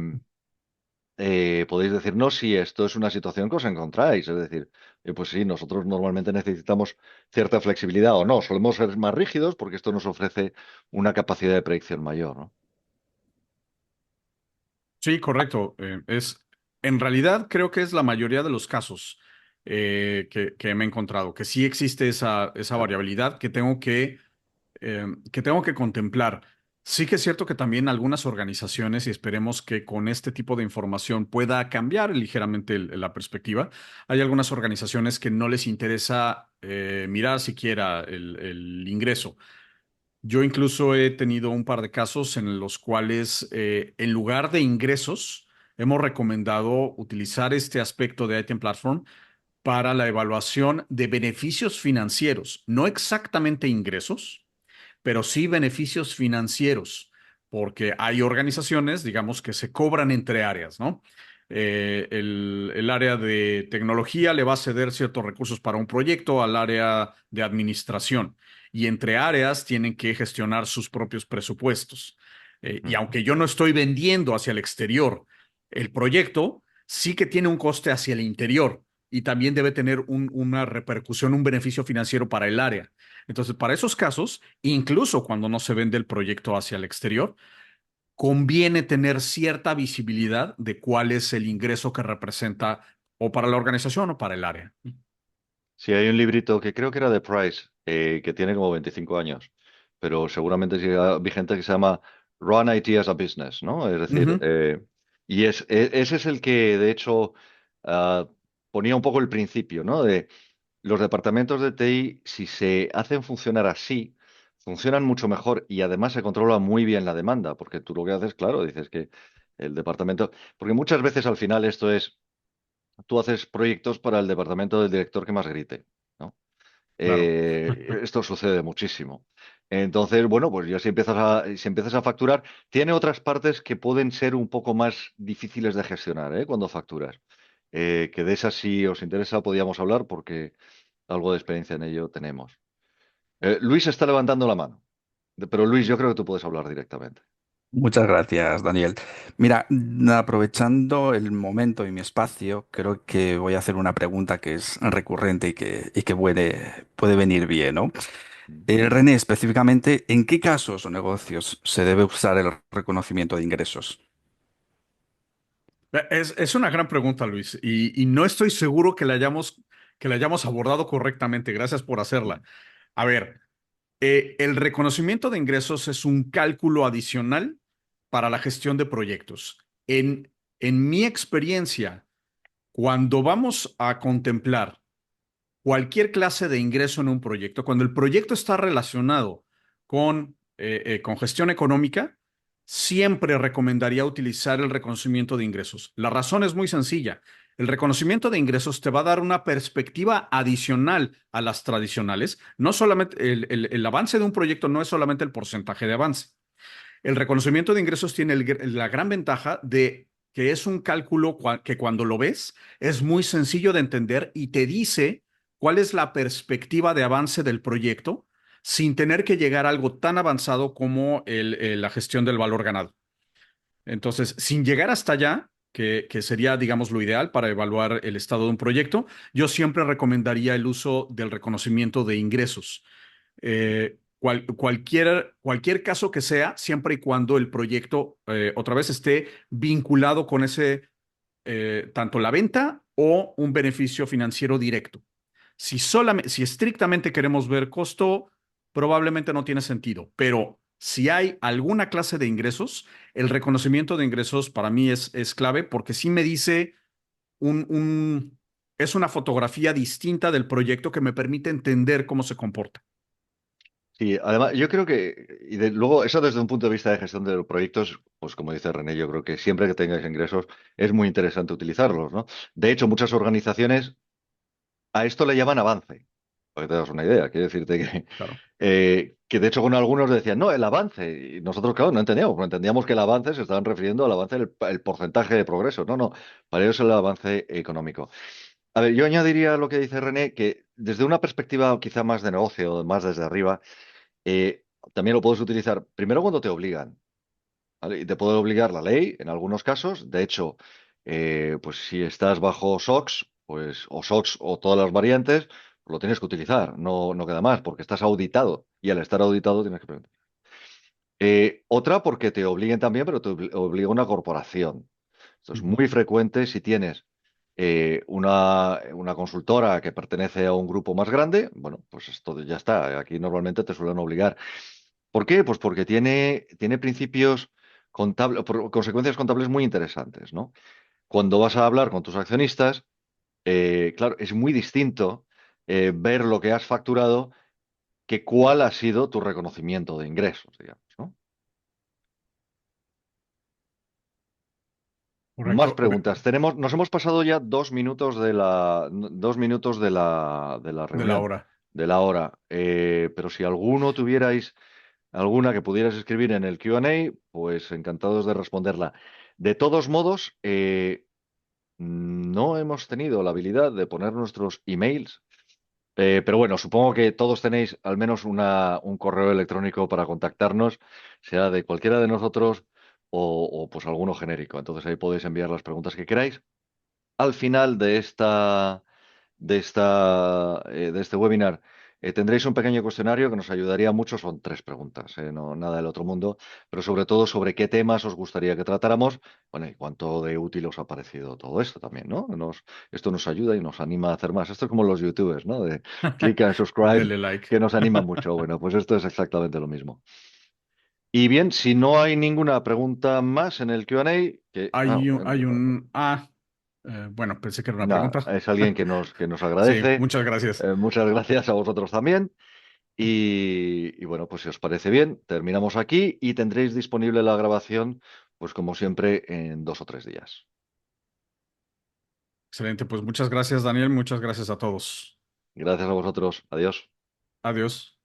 podéis decirnos si esto es una situación que os encontráis. Es decir, pues sí, nosotros normalmente necesitamos cierta flexibilidad o no, solemos ser más rígidos porque esto nos ofrece una capacidad de predicción mayor, ¿no? Sí, correcto. En realidad creo que es la mayoría de los casos que me he encontrado, que sí existe esa Claro. variabilidad que tengo que contemplar. Sí que es cierto que también algunas organizaciones, y esperemos que con este tipo de información pueda cambiar ligeramente la perspectiva, hay algunas organizaciones que no les interesa mirar siquiera el ingreso. Yo incluso he tenido un par de casos en los cuales, en lugar de ingresos, hemos recomendado utilizar este aspecto de Item Platform para la evaluación de beneficios financieros, no exactamente ingresos, pero sí beneficios financieros, porque hay organizaciones, digamos, que se cobran entre áreas, ¿no? El área de tecnología le va a ceder ciertos recursos para un proyecto al área de administración y entre áreas tienen que gestionar sus propios presupuestos. Y Ujú. aunque yo no estoy vendiendo hacia el exterior el proyecto, sí que tiene un coste hacia el interior y también debe tener una repercusión, un beneficio financiero para el área. Entonces, para esos casos, incluso cuando no se vende el proyecto hacia el exterior, conviene tener cierta visibilidad de cuál es el ingreso que representa o para la organización o para el área. Sí, hay un librito que creo que era de Price, que tiene como 25 años, pero seguramente sigue vigente, que se llama Run IT as a Business, ¿no? Es decir, Ujú, ese es el que, de hecho, ah, ponía un poco el principio, ¿no? De los departamentos de TI, si se hacen funcionar así, funcionan mucho mejor y además se controla muy bien la demanda, porque tú lo que haces, claro, dices que el departamento, porque muchas veces al final esto es, tú haces proyectos para el departamento del director que más grite, ¿no? claro. Esto sucede muchísimo. Entonces, bueno, pues ya si empiezas a facturar, tiene otras partes que pueden ser un poco más difíciles de gestionar, ¿eh? Cuando facturas. Que de esas, si os interesa, podíamos hablar porque algo de experiencia en ello tenemos. Luis está levantando la mano, pero Luis, yo creo que tú puedes hablar directamente. Muchas gracias, Daniel. Mira, aprovechando el momento y mi espacio, creo que voy a hacer una pregunta que es recurrente y que puede venir bien, ¿no? René, específicamente, ¿en qué casos o negocios se debe usar el reconocimiento de ingresos? Es una gran pregunta, Luis, y no estoy seguro que la hayamos abordado correctamente. Gracias por hacerla. A ver, el reconocimiento de ingresos es un cálculo adicional para la gestión de proyectos. En mi experiencia, cuando vamos a contemplar cualquier clase de ingreso en un proyecto, cuando el proyecto está relacionado con gestión económica, siempre recomendaría utilizar el reconocimiento de ingresos. La razón es muy sencilla. El reconocimiento de ingresos te va a dar una perspectiva adicional a las tradicionales. No solamente el avance de un proyecto no es solamente el porcentaje de avance. El reconocimiento de ingresos tiene la gran ventaja de que es un cálculo que cuando lo ves es muy sencillo de entender y te dice cuál es la perspectiva de avance del proyecto sin tener que llegar a algo tan avanzado como la gestión del valor ganado. Entonces, sin llegar hasta allá, que sería, digamos, lo ideal para evaluar el estado de un proyecto, yo siempre recomendaría el uso del reconocimiento de ingresos. Cualquier caso que sea, siempre y cuando el proyecto, otra vez, esté vinculado con ese, tanto la venta o un beneficio financiero directo. Si estrictamente queremos ver costo, probablemente no tiene sentido, pero si hay alguna clase de ingresos, el reconocimiento de ingresos para mí es clave porque sí me dice es una fotografía distinta del proyecto que me permite entender cómo se comporta. Sí, además, yo creo que, luego, eso desde un punto de vista de gestión de los proyectos, pues como dice René, yo creo que siempre que tengáis ingresos es muy interesante utilizarlos, ¿no? De hecho, muchas organizaciones a esto le llaman avance, para que te das una idea. Quiero decirte Claro. que de hecho con algunos decían, no, el avance. Y nosotros, claro, no entendíamos que el avance se estaban refiriendo al avance del el porcentaje de progreso. No, no, para ellos es el avance económico. A ver, yo añadiría lo que dice René, que desde una perspectiva quizá más de negocio, más desde arriba, eh, también lo puedes utilizar primero cuando te obligan, ¿vale? Y te puede obligar la ley en algunos casos. De hecho, pues si estás bajo SOX, pues o SOX o todas las variantes, pues lo tienes que utilizar. No, no queda más, porque estás auditado. Y al estar auditado tienes que preguntar. Otra porque te obliguen también, pero te obliga una corporación. Esto es Ujú. muy frecuente si tienes una consultora que pertenece a un grupo más grande. Bueno, pues esto ya está. Aquí normalmente te suelen obligar. ¿Por qué? Pues porque tiene principios contables, consecuencias contables muy interesantes, ¿no? Cuando vas a hablar con tus accionistas, claro, es muy distinto ver lo que has facturado que cuál ha sido tu reconocimiento de ingresos, digamos, ¿no? Más Correcto. preguntas. Nos hemos pasado ya 2 minutos de la De la reunión, hora. de la hora. Pero si alguno tuvierais alguna que pudieras escribir en el Q&A, pues encantados de responderla. De todos modos, no hemos tenido la habilidad de poner nuestros emails, pero bueno, supongo que todos tenéis al menos un correo electrónico para contactarnos, sea de cualquiera de nosotros pues alguno genérico. Entonces ahí podéis enviar las preguntas que queráis. Al final de este webinar, tendréis un pequeño cuestionario que nos ayudaría mucho. Son 3 preguntas, no nada del otro mundo, pero sobre todo sobre qué temas os gustaría que tratáramos. Bueno, y cuánto de útil os ha parecido todo esto también, ¿no? Esto nos ayuda y nos anima a hacer más. Esto es como los youtubers, ¿no? De click and subscribe, Dele like. que nos anima mucho. Bueno, pues esto es exactamente lo mismo. Y bien, si no hay ninguna pregunta más en el Q&A, Bueno, pensé que era una nada, pregunta. es alguien que nos Sí, agradece. muchas gracias. Muchas gracias a vosotros también. Y bueno, pues si os parece bien, terminamos aquí y tendréis disponible la grabación, pues como siempre, en 2 o 3 días. Excelente, pues muchas gracias, Daniel. Muchas gracias a todos. Gracias a vosotros. Adiós. Adiós.